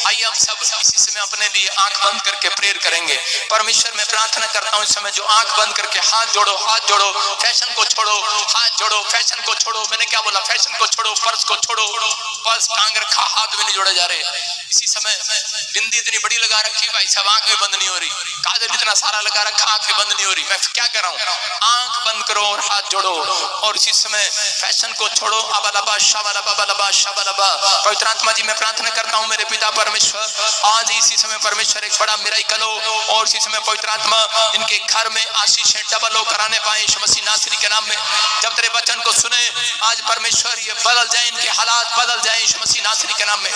आइए हम सब इसी समय अपने लिए आंख बंद करके प्रेयर करेंगे। परमेश्वर मैं प्रार्थना करता हूँ इस समय जो आंख बंद करके हाथ जोड़ो, फैशन को छोड़ो, हाथ जोड़ो, फैशन को छोड़ो। मैंने क्या बोला? फैशन को छोड़ो, पर्स को छोड़ो। पर्स टांग रखा, हाथ भी नहीं जोड़े जा रहे। इसी समय बिंदी इतनी बड़ी लगा रखी भाई साहब, आंख भी बंद नहीं हो रही। काजल इतना सारा लगा रखा, आंख भी बंद नहीं हो रही। मैं क्या कर रहा हूँ? आंख बंद करो और हाथ जोड़ो और इसी समय फैशन को छोड़ो। अबलबा शबलबा बलबा शबलबा। पवित्र आत्मा जी मैं प्रार्थना करता हूँ मेरे पिता परमेश्वर, आज इसी समय परमेश्वर एक बड़ा मिराकल हो और इसी समय पवित्र आत्मा इनके घर में आशीषें डबल हो कराने पाए यीशु मसीह नासरी के नाम में। जब तेरे वचन को सुने आज परमेश्वर ये बदल जाए, इनके हालात बदल जाए यीशु मसीह नासरी के नाम में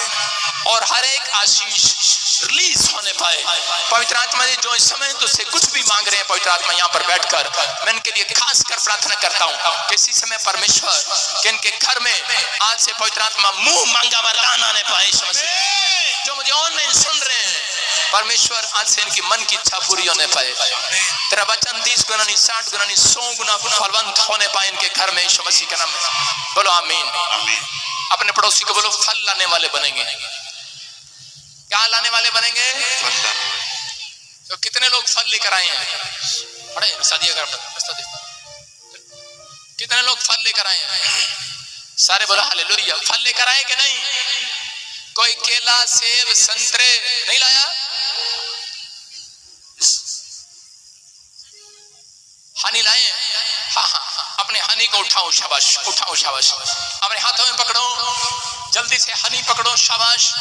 और हर एक आशीष रिलीज होने पाए। पवित्र आत्मा जी जो इस समय तुझसे कुछ भी मांग रहे हैं पवित्र आत्मा यहाँ पर बैठकर मैं इनके लिए खास कर प्रार्थना करता हूँ कि इसी समय परमेश्वर कि इनके घर में आज से पवित्र आत्मा मुंह मांगा वरदान आने पाए यीशु मसीह। जो मुझे ऑनलाइन सुन रहे हैं परमेश्वर आज से इनकी मन की इच्छा पूरी होने पाए। तेरा वचन 30 गुना नहीं 60 गुना नहीं 100 गुना फलवंत होने पाए इनके घर में यीशु मसीह के नाम में। बोलो आमीन। अपने पड़ोसी को बोलो फल लाने वाले बनेंगे। क्या लाने वाले बनेंगे? तो कितने लोग फल लेकर आए हैं? बड़े कितने लोग फल लेकर आए हैं? सारे बोलो हालेलुया। फल लेकर आए कि नहीं? कोई केला, सेब, संतरे नहीं लाया? हनी लाए? हाँ, अपने हनी को उठाओ, शाबाश, उठाओ, शाबाश। अपने हाथों में पकड़ो, जल्दी से हनी पकड़ो, शाबाश।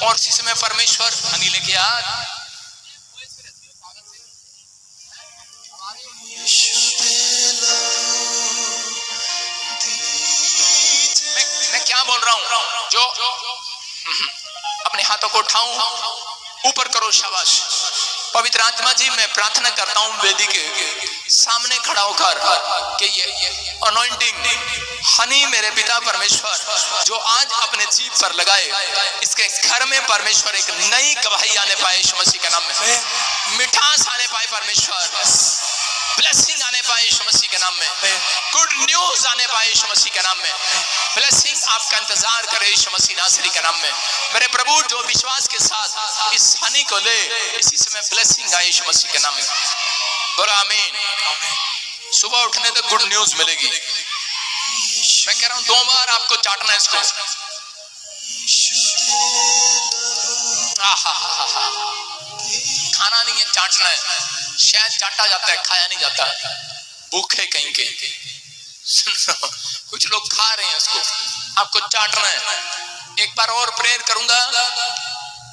और इसी समय परमेश्वर हनी लेके आ। मैं क्या बोल रहा हूं? जो अपने हाथों को उठाऊं, ऊपर करो, शाबाश। पवित्र आत्मा जी मैं प्रार्थना करता हूं वेदी के सामने खड़ा होकर कि ये अनॉइंटिंग हनी मेरे पिता परमेश्वर जो आज अपने जीभ पर लगाए इसके घर में परमेश्वर एक नई गवाही आने पाए यीशु मसीह के नाम में, मिठास आने पाए परमेश्वर, ब्लेसिंग आने पाए यीशु मसीह के नाम में, गुड न्यूज आने पाए यीशु मसीह के नाम में। ब्लेसिंग आपका इंतजार करे यीशु मसीह नासरी के नाम में। मेरे प्रभु जो विश्वास के साथ इस हनी को ले इसी समय ब्लेसिंग आए यीशु मसीह के नाम में। बोलो आमीन। सुबह उठने तक गुड न्यूज मिलेगी। मैं कह रहा हूं 2 बार आपको चाटना है इसको। खाना नहीं है, चाटना है। शायद चाटा जाता है, खाया नहीं जाता, भूखे कहीं के। कुछ लोग खा रहे हैं उसको, आपको चाटना है। एक बार और प्रेयर करूंगा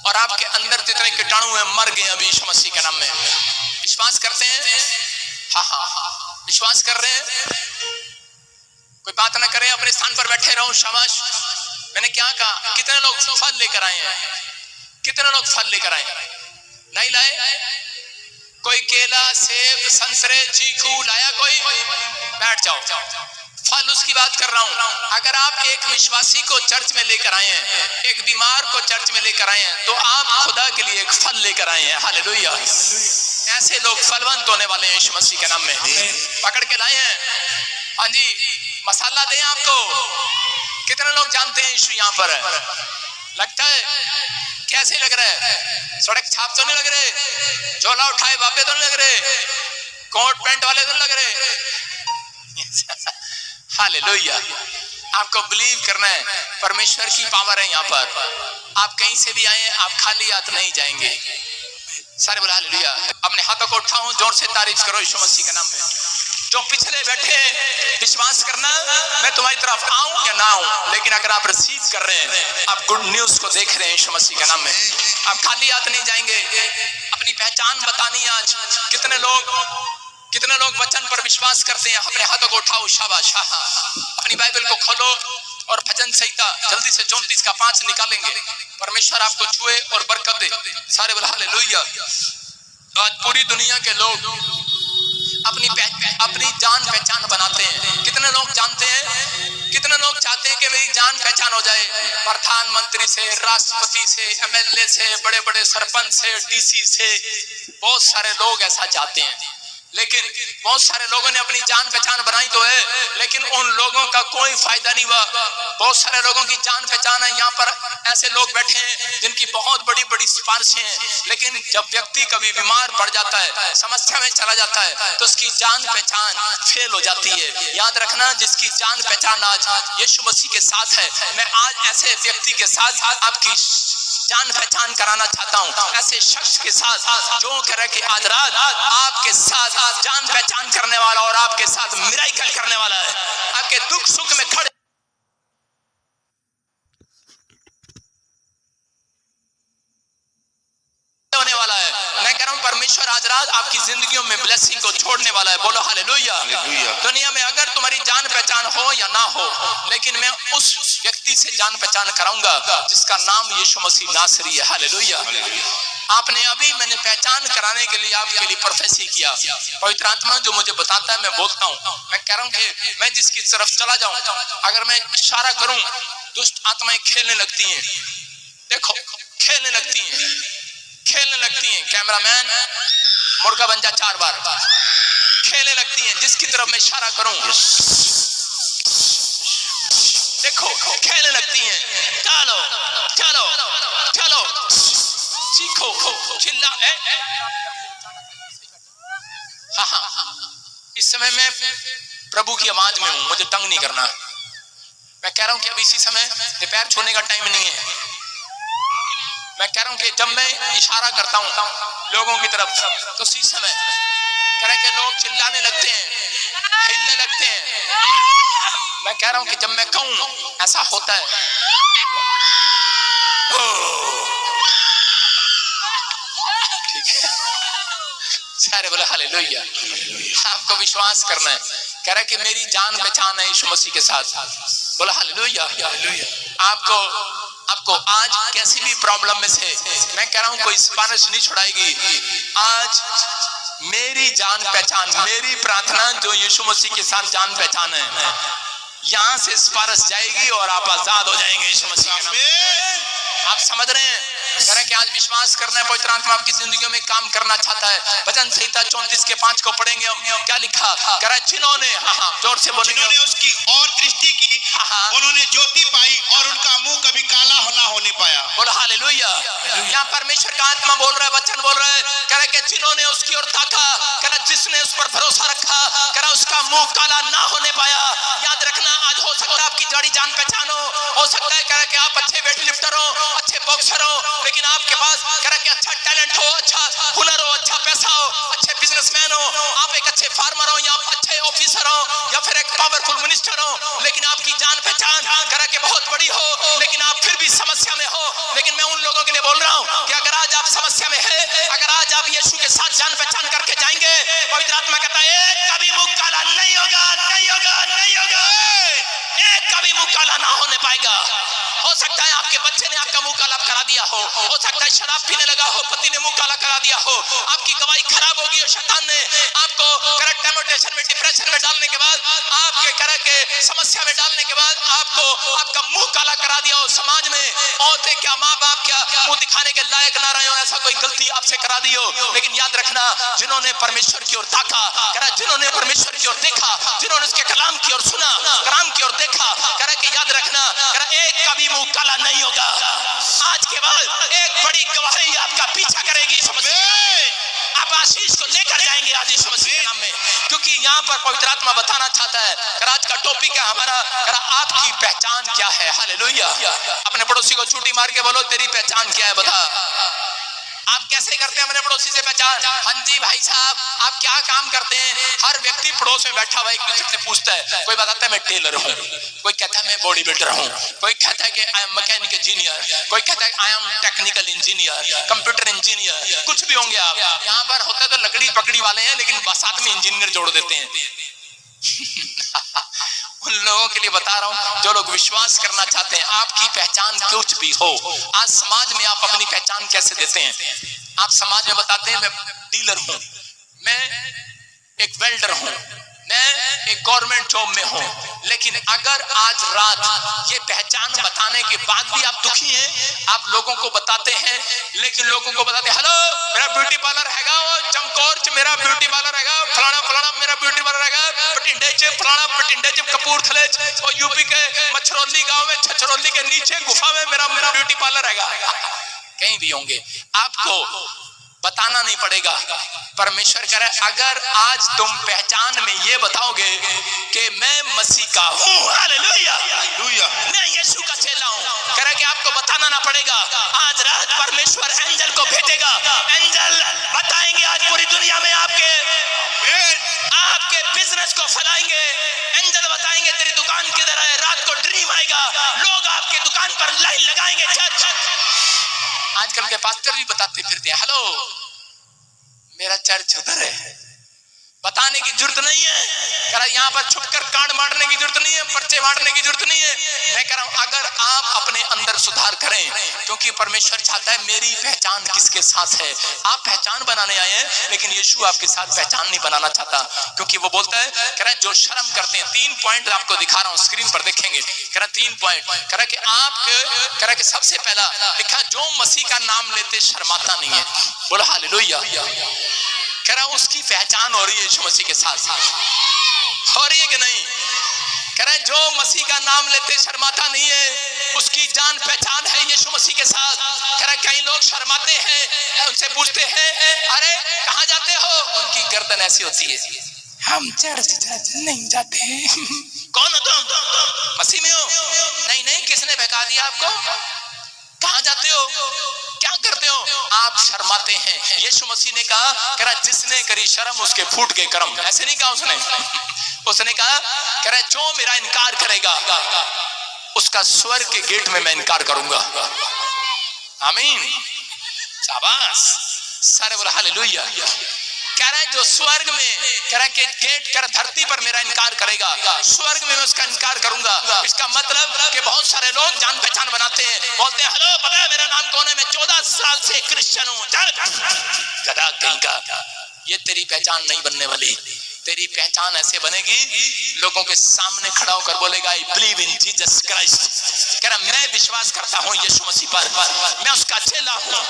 और आपके अंदर जितने कीटाणु हैं मर गए अभी यीशु मसीह के नाम में। विश्वास करते हैं? हाँ, विश्वास कर रहे हैं? कोई बात ना करे, अपने स्थान पर बैठे रहो, शाबाश। मैंने क्या कहा? कितने लोग फल लेकर आए हैं? कितने लोग फल लेकर आए? नहीं लाए? कोई केला, सेब, संतरे, चीकू लाया? कोई? बैठ जाओ। फल उसकी बात कर रहा हूं। अगर आप एक विश्वासी को चर्च में लेकर आए हैं, एक बीमार को चर्च में लेकर आए हैं, तो आप खुदा के लिए एक फल लेकर आए हैं। हालेलुया। ऐसे लोग फलवंत होने वाले हैं यीशु मसीह के नाम में। पकड़ के लाए हैं। हाँ जी, मसाला दें आपको। कितने लोग जानते हैं यीशु यहाँ पर है? लगता है? कैसे लग रहा है? सड़क छाप तो नहीं लग रहे? झोला उठाए बापे तो नहीं लग रहे? कोट पैंट वाले तो नहीं लग रहे? हालेलुया। आपको बिलीव करना है, परमेश्वर की पावर है यहाँ पर। आप कहीं से भी आए, आप खाली हाथ नहीं जाएंगे। सारे बोला हालेलुया। अपने हाथों को उठाओ, जोर से तारीफ करो यीशु मसीह के नाम में। जो पिछले बैठे विश्वास करना मैं तुम्हारी तरफ आऊं या ना आऊं, लेकिन अगर आप रिसीव कर रहे हैं, आप गुड न्यूज को देख रहे हैं यीशु मसीह के नाम में, आप खाली हाथ नहीं जाएंगे। अपनी पहचान बतानी आज। कितने लोग वचन पर विश्वास करते हैं? अपने हाथों को उठाओ, शाबाश। अपनी बाइबल को खोलो और भजन संहिता जल्दी से 34 का 5 निकालेंगे। परमेश्वर आपको छुए और बरकत दे। सारे बोला हालेलुया। आज पूरी दुनिया के लोग अपनी जान पहचान बनाते हैं। कितने लोग जानते हैं? कितने लोग चाहते हैं कि मेरी जान पहचान हो जाए? प्रधानमंत्री से, राष्ट्रपति से, एमएलए से, बड़े बड़े सरपंच से, डीसी से, बहुत सारे लोग ऐसा चाहते हैं। लेकिन बहुत सारे लोगों ने अपनी जान पहचान बनाई तो है, लेकिन उन लोगों का कोई फायदा नहीं हुआ। बहुत सारे लोगों की जान पहचान है, यहाँ पर ऐसे लोग बैठे हैं जिनकी बहुत बड़ी बड़ी सिफारिशें हैं, लेकिन जब व्यक्ति कभी बीमार पड़ जाता है, समस्या में चला जाता है, तो उसकी जान पहचान फेल हो जाती है। याद रखना, जिसकी जान पहचान आज यीशु मसीह के साथ है, मैं आज ऐसे व्यक्ति के साथ आपकी जान पहचान कराना चाहता हूं, ऐसे शख्स के साथ जो कह कि आज रात आपके साथ जान पहचान करने वाला और आपके साथ मिराकल करने वाला है, आपके दुख सुख में खड़े होने वाला है। मैं कह रहा हूं परमेश्वर आज रात आपकी जिंदगियों में ब्लेसिंग को छोड़ने वाला है। बोलो हालेलुया। दुनिया में अगर तुम्हारी जान पहचान हो या ना हो, लेकिन मैं उस व्यक्ति से जान पहचान कराऊंगा जिसका नाम यीशु मसीह नासरी है। हालेलुया। आपने अभी मैंने पहचान कराने के लिए आपके लिए प्रोफेसी किया, पवित्र आत्मा जो मुझे बताता है मैं बोलता हूँ। मैं कह रहा हूँ कि मैं जिसकी तरफ चला जाऊं, अगर मैं इशारा करूं, दुष्ट आत्माएं खेलने लगती हैं। देखो खेलने लगती हैं, खेलने लगती हैं। कैमरामैन मुर्गा बन जा 4 बार। खेलने लगती हैं जिसकी तरफ मैं इशारा करूं, देखो खेलने लगती हैं। चलो चलो चलो, चीखो चिल्ला। हाँ हाँ, इस समय मैं प्रभु की आवाज में हूं, मुझे तंग नहीं करना। मैं कह रहा हूं कि अब इसी समय पैर छोड़ने का टाइम नहीं है। मैं कह रहा हूं कि जब मैं इशारा करता हूं लोगों की तरफ, तो उसी समय कह के लोग चिल्लाने लगते हैं, हिलने लगते हैं। मैं कह रहा हूं कि जब मैं कहूं ऐसा होता है। ठीक है, सारे बोले हालेलुया। आपको विश्वास करना है। कह रहा है कि मेरी जान पहचान है यीशु मसीह के साथ। बोला हालेलुया। आपको आज कैसी भी प्रॉब्लम में से मैं कह रहा हूं कोई सिफारिश नहीं छुड़ाएगी। आज मेरी जान पहचान, मेरी प्रार्थना जो यीशु मसीह के साथ जान पहचान है, यहां से सिफारिश जाएगी और आप आजाद हो जाएंगे यीशु मसीह के नाम। आप समझ रहे हैं? कह रहे कि आज विश्वास करना है, पवित्र आत्मा आपकी जिंदगी में काम करना चाहता है। भजन संहिता 34:5 को पढ़ेंगे हम। क्या लिखा? कह रहा है जिन्होंने, हाँ जोर से बोलेंगे, जिन्होंने उसकी और दृष्टि की, उन्होंने ज्योति पाई और उनका मुंह कभी काला ना होने पाया। बोलो हालेलुया। यहाँ परमेश्वर का आत्मा बोल रहा है, वचन बोल रहा है। कह रहा है कि जिन्होंने उसकी ओर ताका, कह रहा जिसने उस पर भरोसा रखा, कह रहा उसका मुंह काला ना होने पाया। याद रखना, आज हो सकता है आपकी जड़ी जान पहचान हो सकता है कह रहा कि आप अच्छे वेट लिफ्टर हो, अच्छे बॉक्सर हो, लेकिन आपके पास कह रहा कि अच्छा टैलेंट हो, अच्छा हुनर हो, अच्छा पैसा हो, अच्छे बिजनेसमैन हो, आप एक अच्छे फार्मर हो या अच्छे ऑफिसर हो या फिर एक पावरफुल मिनिस्टर हो, लेकिन आपकी जान पहचान कह रहा कि बहुत बड़ी हो, लेकिन आप फिर भी समस्या में हो। लेकिन मैं उन लोगों के लिए बोल रहा हूं कि अगर आज आप समस्या में है, अगर आज आप यीशु के साथ जान पहचान करके जाएंगे, पवित्र आत्मा कहता है कभी मुंह काला नहीं होगा, नहीं होगा, नहीं होगा, एक कभी मुंह काला ना होने पाएगा। हो सकता है आपके बच्चे ने आपका मुंह काला करा दिया हो सकता है शराब पीने लगा हो, पति ने मुंह काला करा दिया हो, आपकी गवाही खराब होगी और शैतान ने आपको करेक्ट टेम्पटेशन में, डिप्रेशन में डालने के बाद, आपके करक के समस्या में डालने के बाद आपको आपका मुंह काला करा दिया हो। समाज में औरतें क्या, माँ बाप क्या मुंह दिखाने के लायक ना रहे हो, ऐसा कोई गलती आपसे करा दी हो। लेकिन याद रखना, जिन्होंने परमेश्वर की ओर ताका, जिन्होंने परमेश्वर की ओर देखा, जिन्होंने उसके कलाम की ओर सुना, कलाम की ओर देखा, कि याद रखना एक कभी मुंह काला नहीं होगा। आज के बाद एक बड़ी गवाही आपका पीछा करेगी, आप आशीष को लेकर जाएंगे आज यीशु मसीह के नाम में, क्योंकि यहाँ पर पवित्र आत्मा बताना चाहता है। आज का टॉपिक है हमारा, आपकी पहचान क्या है। हालेलुया। अपने पड़ोसी को छुट्टी मार के बोलो तेरी पहचान क्या है, बता। आप कैसे करते हैं अपने पड़ोसी से पहचान? हाँ जी भाई साहब, आप क्या काम करते हैं? हर व्यक्ति पड़ोस में बैठा हुआ एक दूसरे से पूछता है। कोई बताता है मैं टेलर हूँ, कोई कहता है मैं बॉडी बिल्डर हूँ, कोई कहता है कि आई एम मैकेनिकल इंजीनियर, कोई कहता है I am technical engineer, computer engineer, कुछ भी होंगे आप। यहाँ पर होता तो लकड़ी पकड़ी वाले हैं, लेकिन साथ में इंजीनियर जोड़ देते हैं। उन लोगों के लिए बता रहा हूं जो लोग विश्वास करना चाहते हैं आपकी पहचान कुछ भी हो। आज समाज में आप अपनी पहचान कैसे देते हैं? आप समाज में बताते हैं मैं डीलर हूं, मैं एक वेल्डर हूं, मैं एक गवर्नमेंट जॉब में हूं, लेकिन अगर आज रात ये पहचान बताने के बाद भी आप दुखी हैं, आप लोगों को बताते हैं, लेकिन लोगों को बताते हेलो मेरा ब्यूटी पार्लर हैगा, वो चमकौर च मेरा ब्यूटी पार्लर हैगा, फलाना फलाना मेरा ब्यूटी पार्लर हैगा, पटिंडे च फलाना पटिंडे च कपूरथले च और यूपी के मछरौली गांव में छछरौली के नीचे गुफा में मेरा ब्यूटी पार्लर हैगा। कहीं भी होंगे, आपको बताना नहीं पड़ेगा। परमेश्वर कह रहा है अगर आज तुम पहचान में ये बताओगे कि मैं मसीह का हूँ, हालेलुया, हालेलुया, मैं यीशु का चेला हूँ, कह रहा है कि आपको बताना ना पड़ेगा। आज रात परमेश्वर एंजल को भेजेगा, एंजल बताएंगे आज पूरी दुनिया में आपके बिजनेस को फैलाएंगे। एंजल बताएंगे तेरी दुकान किधर है, रात को ड्रीम आएगा, लोग आपके दुकान पर लाइन लगाएंगे। चर्च आजकल के पास्टर भी बताते फिरते हैं हेलो मेरा चर्च उधर है, बताने की जरूरत नहीं है। कह रहा यहाँ पर छुपकर कांड मारने की जरूरत नहीं है, पर्चे मारने की जरूरत नहीं है। मैं कह रहा हूँ अगर आप अपने अंदर सुधार करें, क्योंकि परमेश्वर चाहता है मेरी पहचान किसके साथ है। आप पहचान बनाने आए हैं, लेकिन यीशु आपके साथ पहचान नहीं बनाना चाहता, क्योंकि वो बोलता है कह रहा है जो शर्म करते हैं, 3 पॉइंट आपको दिखा रहा हूँ स्क्रीन पर देखेंगे। कह रहा 3 पॉइंट, कह रहा कि आप कह रहा कि सबसे पहला लिखा जो मसीह का नाम लेते शर्माता नहीं है। बोला हालेलुया। कह रहा उसकी पहचान हो रही है यीशु मसीह के साथ, हो रही है कि नहीं? कह रहा है जो मसीह का नाम लेते शर्माता नहीं है, उसकी जान पहचान है यीशु मसीह के साथ। कह रहा कई लोग शर्माते हैं, उनसे पूछते हैं अरे कहाँ जाते हो, उनकी गर्दन ऐसी होती है हम चर्च नहीं जाते। कौन हो तुम? मसीह में हो? नहीं नहीं, किसने बहका दिया आपको? कहाँ जाते हो, क्या करते हो? आप शर्माते हैं। यीशु मसीह ने कहा कह रहा जिसने करी शर्म उसके फूट के कर्म। ऐसे नहीं कहा उसने, उसने कहा कह रहा जो मेरा इनकार करेगा उसका स्वर्ग के गेट में मैं इनकार करूंगा। आमीन, शाबाश, सारे बोला हालेलुया। कह रहा है जो स्वर्ग में कह रहा है कि गेट कर धरती पर मेरा इनकार करेगा, स्वर्ग में मैं उसका इनकार करूंगा। इसका मतलब कि बहुत सारे लोग जान पहचान बनाते हैं, बोलते हैं हेलो पता है मेरा नाम कौन है, मैं 14 साल से क्रिश्चियन हूँ। गधा कहीं का, ये तेरी पहचान नहीं बनने वाली। तेरी पहचान ऐसे बनेगी लोगों के सामने खड़ा होकर बोलेगा I believe in Jesus Christ. कह रहा मैं विश्वास करता हूँ यीशु मसीह पर, मैं उसका चेला हूँ।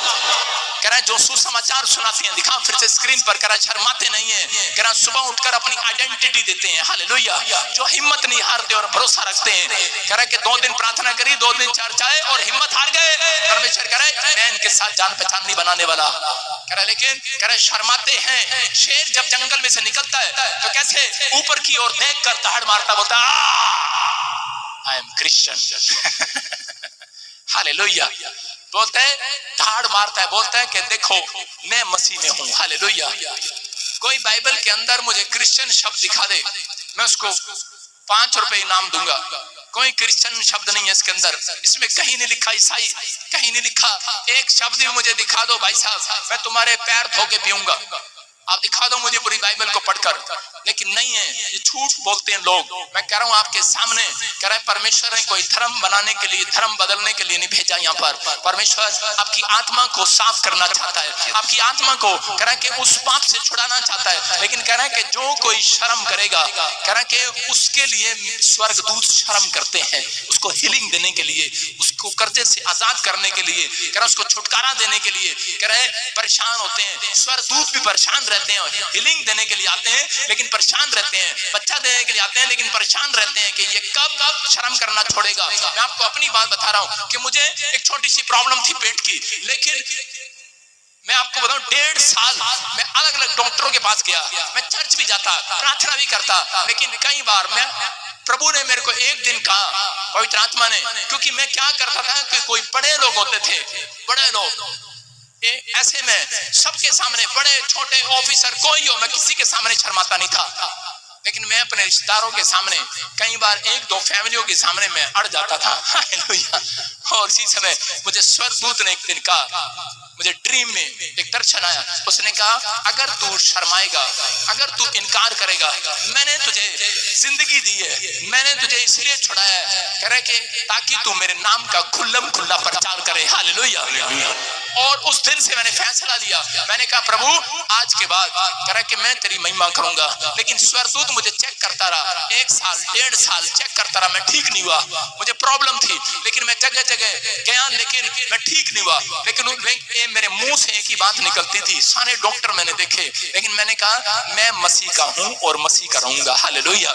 कह रहा जो सुसमाचार सुनाते हैं, दिखा फिर से स्क्रीन पर, कह रहा शर्माते नहीं है। कह रहा सुबह उठकर अपनी आइडेंटिटी देते हैं, हालेलुया, जो हिम्मत नहीं हारते और भरोसा रखते हैं। कह रहा कि 2 दिन प्रार्थना करी, 2 दिन चर्च आए और हिम्मत हार गए। परमेश्वर कह रहा मैं इनके साथ जान पहचान नहीं बनाने वाला। कह रहा लेकिन कह रहा शर्माते हैं। शेर जब जंगल में से निकलता है तो कैसे ऊपर की ओर देखकर दहाड़ मारता, बोलता आई एम क्रिश्चियन। हालेलुया, बोलता है दहाड़ मारता है, बोलता है कि देखो मैं मसीह में हूँ। हालेलुया। कोई बाइबल के अंदर मुझे क्रिश्चियन शब्द दिखा दे, मैं उसको 5 रुपए इनाम दूंगा। कोई क्रिश्चियन शब्द नहीं है इसके अंदर, इसमें कहीं नहीं लिखा ईसाई, कहीं नहीं लिखा। एक शब्द भी मुझे दिखा दो भाई साहब, मैं तुम्हारे पैर धो के पीऊंगा। आप दिखा दो मुझे पूरी बाइबल को पढ़कर, लेकिन नहीं है, ये झूठ बोलते हैं लोग। मैं कह रहा हूँ आपके सामने, कह रहा है परमेश्वर ने कोई धर्म बनाने के लिए, धर्म बदलने के लिए नहीं भेजा यहाँ पर। परमेश्वर आपकी आत्मा को साफ करना चाहता है, आपकी आत्मा को कह रहा है कि उस पाप से छुड़ाना चाहता है। लेकिन कह रहा है कि जो कोई शर्म करेगा, कह रहा है कि उसके लिए स्वर्गदूत शर्म करते हैं, उसको हीलिंग देने के लिए, उसको कर्जे से आजाद करने के लिए, कह रहा है उसको छुटकारा देने के लिए। कह रहा है परेशान होते हैं, स्वर्गदूत भी परेशान रहते हैं, हीलिंग देने के लिए आते हैं लेकिन परेशान रहते हैं, बच्चा देने के लिए आते हैं लेकिन परेशान रहते हैं कि ये कब शर्म करना छोड़ेगा। मैं आपको अपनी बात बता रहा हूं कि मुझे एक छोटी सी प्रॉब्लम थी पेट की, लेकिन मैं आपको बताऊं 1.5 साल मैं अलग अलग डॉक्टरों के पास गया, मैं चर्च भी जाता, प्रार्थना भी करता, लेकिन कई बार मैं प्रभु ने मेरे को एक दिन कहा, पवित्र आत्मा ने, क्योंकि मैं क्या करता था कि कोई बड़े लोग होते थे, बड़े लोग ऐसे में सबके सामने, बड़े छोटे ऑफिसर कोई हो, मैं किसी के सामने शर्माता नहीं था। लेकिन मैं अपने रिश्तेदारों के सामने, कई बार 1-2 फैमिलियों के सामने मैं अड़ जाता था। हालेलुया। और इसी समय मुझे स्वर्गदूत ने एक दिन कहा, मुझे ड्रीम में एक दर्शन आया, उसने कहा अगर तू शर्माएगा, अगर तू इनकार करेगा, मैंने तुझे जिंदगी दी है, मैंने तुझे इसलिए छुड़ाया है, कह रहे कि ताकि तू मेरे नाम का खुल्लम खुल्ला प्रचार करे। हालेलुया। और उस दिन से मैंने फैसला लिया, मैंने कहा प्रभु आज के बाद करा कि मैं तेरी महिमा करूंगा। लेकिन स्वर्गदूत मुझे चेक करता रहा, 1 साल 1.5 साल चेक करता रहा, मैं ठीक नहीं हुआ। मुझे प्रॉब्लम थी लेकिन मैं जगह जगह गया लेकिन मैं ठीक नहीं हुआ। लेकिन मेरे मुंह से एक ही बात निकलती थी, सारे डॉक्टर मैंने देखे, लेकिन मैंने कहा मैं मसीह का हूं और मसीह का रहूंगा। हालेलुया।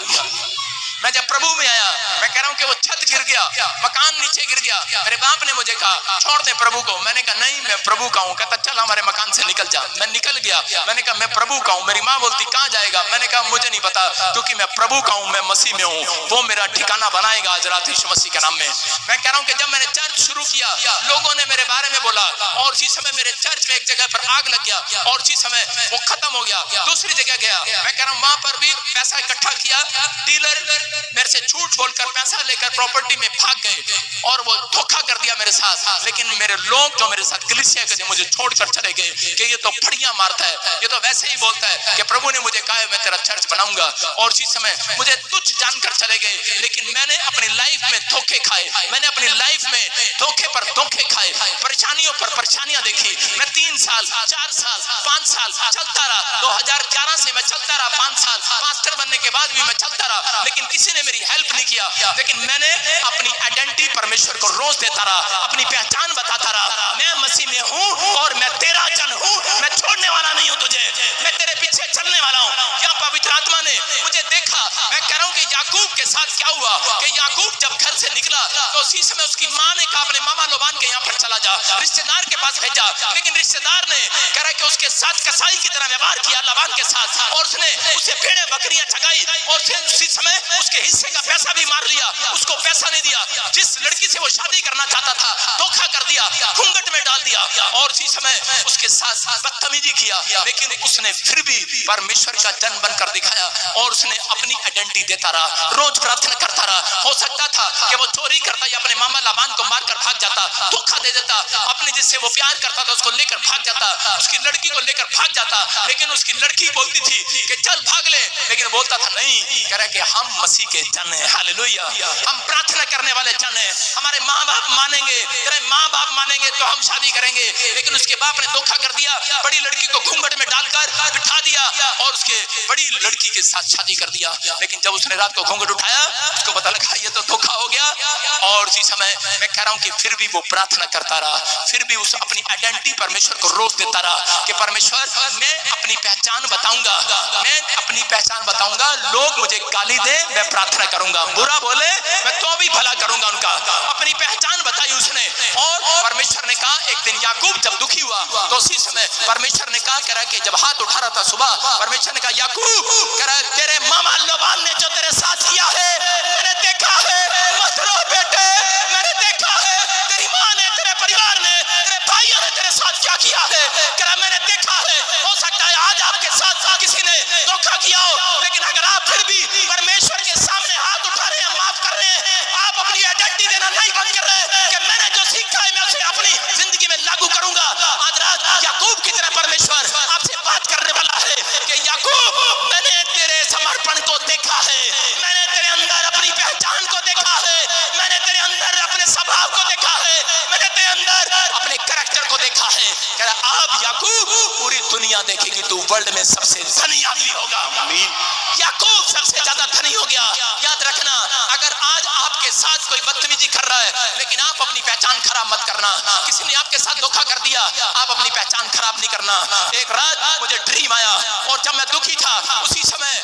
मैं जब प्रभु में आया, मैं कह रहा हूं कि वो छत गिर गया, मकान नीचे गिर गया। मेरे बाप ने मुझे कहा छोड़ दे प्रभु को। मैंने कहा नहीं मैं प्रभु का हूं। कहता चल हमारे मकान से निकल जा। मैं निकल गया। मैंने कहा मैं प्रभु का हूं। मेरी माँ बोलती कहां जाएगा? मैंने कहा मुझे नहीं पता, क्योंकि मैं प्रभु का हूं, मैं मसीह में हूं, वो मेरा ठिकाना बनाएगा आज रात यीशु मसीह के नाम में। मैं कह रहा हूं कि जब मैंने चर्च शुरू किया, लोगों ने मेरे बारे में बोला, और उसी समय मेरे चर्च में एक जगह पर आग लग गया, और उसी समय वो खत्म हो गया। दूसरी जगह गया, मैं कह रहा हूं वहां पर भी पैसा इकट्ठा किया, डीलर मेरे से झूठ बोलकर पैसा लेकर प्रॉपर्टी में भाग गए और वो धोखा कर दिया मेरे साथ। लेकिन मेरे लोग जो मेरे साथ कलीसिया के मुझे छोड़कर चले गए कि ये तो फड़ियां मारता है, ये तो वैसे ही बोलता है कि प्रभु ने मुझे कहा है मैं तेरा चर्च बनाऊंगा, और उसी समय मुझे तुच्छ जानकर चले गए। लेकिन मैंने अपनी लाइफ में धोखे खाए, मैंने अपनी लाइफ में धोखे पर धोखे खाए, परेशानियों पर परेशानियां देखी। मैं 3 साल 4 साल 5 साल चलता रहा। 2011 से मैं चलता रहा, 5 साल पास्टर बनने के बाद भी मैं चलता रहा, लेकिन किसी ने मेरी हेल्प नहीं किया। लेकिन मैंने अपनी आइडेंटिटी परमेश्वर को रोज देता रहा, अपनी पहचान बताता रहा, मैं मसीह में हूं और मैं तेरा जन हूं, मैं छोड़ने वाला नहीं हूं तुझे, मैं तेरे पीछे चलने वाला हूं। क्या पवित्र आत्मा ने मुझे देखा। मैं कह रहा हूं कि याकूब के साथ क्या हुआ कि याकूब जब घर से निकला तो उसी समय उसकी मां ने कहा अपने मामा लोबान के यहां पर चला जा, रिश्तेदार के पास भेजा। लेकिन रिश्तेदार ने कह रहा कि उसके साथ कसाई की तरह व्यवहार किया लाबान के साथ, और उसने उसे भेड़े बकरियां ठगाई, और फिर उसी समय उसके हिस्से का पैसा भी मार लिया, उसको पैसा नहीं दिया। जिस लड़की से वो शादी करना चाहता था धोखा कर दिया, घूंघट में डाल दिया, और उसी समय उसके साथ बदतमीजी किया। लेकिन उसने फिर भी परमेश्वर का जन बनकर दिखाया, और उसने अपनी आइडेंटिटी देता रहा, रोज प्रार्थना करता रहा। हो सकता था कि वो चोरी करता या अपने मामा लाबान को मारकर भाग जाता, धोखा दे देता, अपने जिससे वो प्यार करता था उसको लेकर भाग जाता, उसकी लड़की को लेकर भाग जाता। लेकिन उसकी लड़की बोलती थी कि चल भाग ले, लेकिन बोलता था नहीं, कह रहा कि हम मसीह के जन हैं। हालेलुया। हम प्रार्थना करने वाले जन हैं, हमारे माँ बाप मानेंगे, तेरे माँ बाप मानेंगे तो हम शादी करेंगे। लेकिन उसके बाप ने धोखा कर दिया, बड़ी लड़की को घूंघट में डालकर बिठा दिया और उसके बड़ी लड़की के साथ शादी कर दिया। लेकिन जब उसने रात को घूंघट उठाया उसको पता लगा ये तो धोखा हो गया। और उसी समय मैं कह रहा हूं कि फिर भी वो प्रार्थना करता रहा, फिर भी उस अपनी आइडेंटिटी परमेश्वर को रोज देता रहा कि परमेश्वर मैं अपनी पहचान बताऊंगा, मैं अपनी पहचान बताऊंगा। लोग मुझे गाली दे मैं प्रार्थना करूंगा, बुरा बोले मैं तो भी भला करूंगा उनका। अपनी पहचान बताई उसने। और परमेश्वर ने कहा, एक दिन याकूब जब दुखी हुआ तो उसी समय परमेश्वर ने कहा, कह रहा कि जब हाथ उठा रहा था सुबह, परमेश्वर ने कहा याकूब, कह रहा तेरे मामा लोबान ने जो तेरे साथ किया है मैंने देखा है, मत रो बेटे, मैंने देखा है। तेरी माँ ने, तेरे परिवार ने, तेरे भाइयों ने तेरे साथ क्या किया है, कह रहा मैंने देखा है। हो सकता है आज आपके साथ किसी ने धोखा किया हो, लेकिन अगर आप फिर भी परमेश्वर के सामने हाथ उठा रहे हैं, माफ कर रहे हैं, आप अपनी आइडेंटिटी देना नहीं बंद कर रहे कि मैंने जो सीखा है मैं उसे अपनी जिंदगी में लागू करूंगा। आज रात याकूब की तरह परमेश्वर आपसे बात करने वाला है कि याकूब मैंने तेरे समर्पण को देखा है, मैंने तेरे अंदर अपनी पहचान को देखा है, मैंने तेरे अंदर अपने स्वभाव को देखा है, मैंने तेरे अंदर अपने कैरेक्टर को देखा है। कह रहा अब याकूब पूरी दुनिया देखेगी, तू वर्ल्ड में सबसे धनी आदमी होगा। आमीन। याकूब सबसे ज्यादा धनी हो गया। याद रखना, अगर आज आपके साथ कोई बदतमीजी कर रहा है, लेकिन आप अपनी पहचान खराब मत करना। किसी ने आपके साथ धोखा कर दिया, आप अपनी पहचान खराब नहीं करना। एक रात मुझे ड्रीम आया, और जब मैं दुखी था उसी समय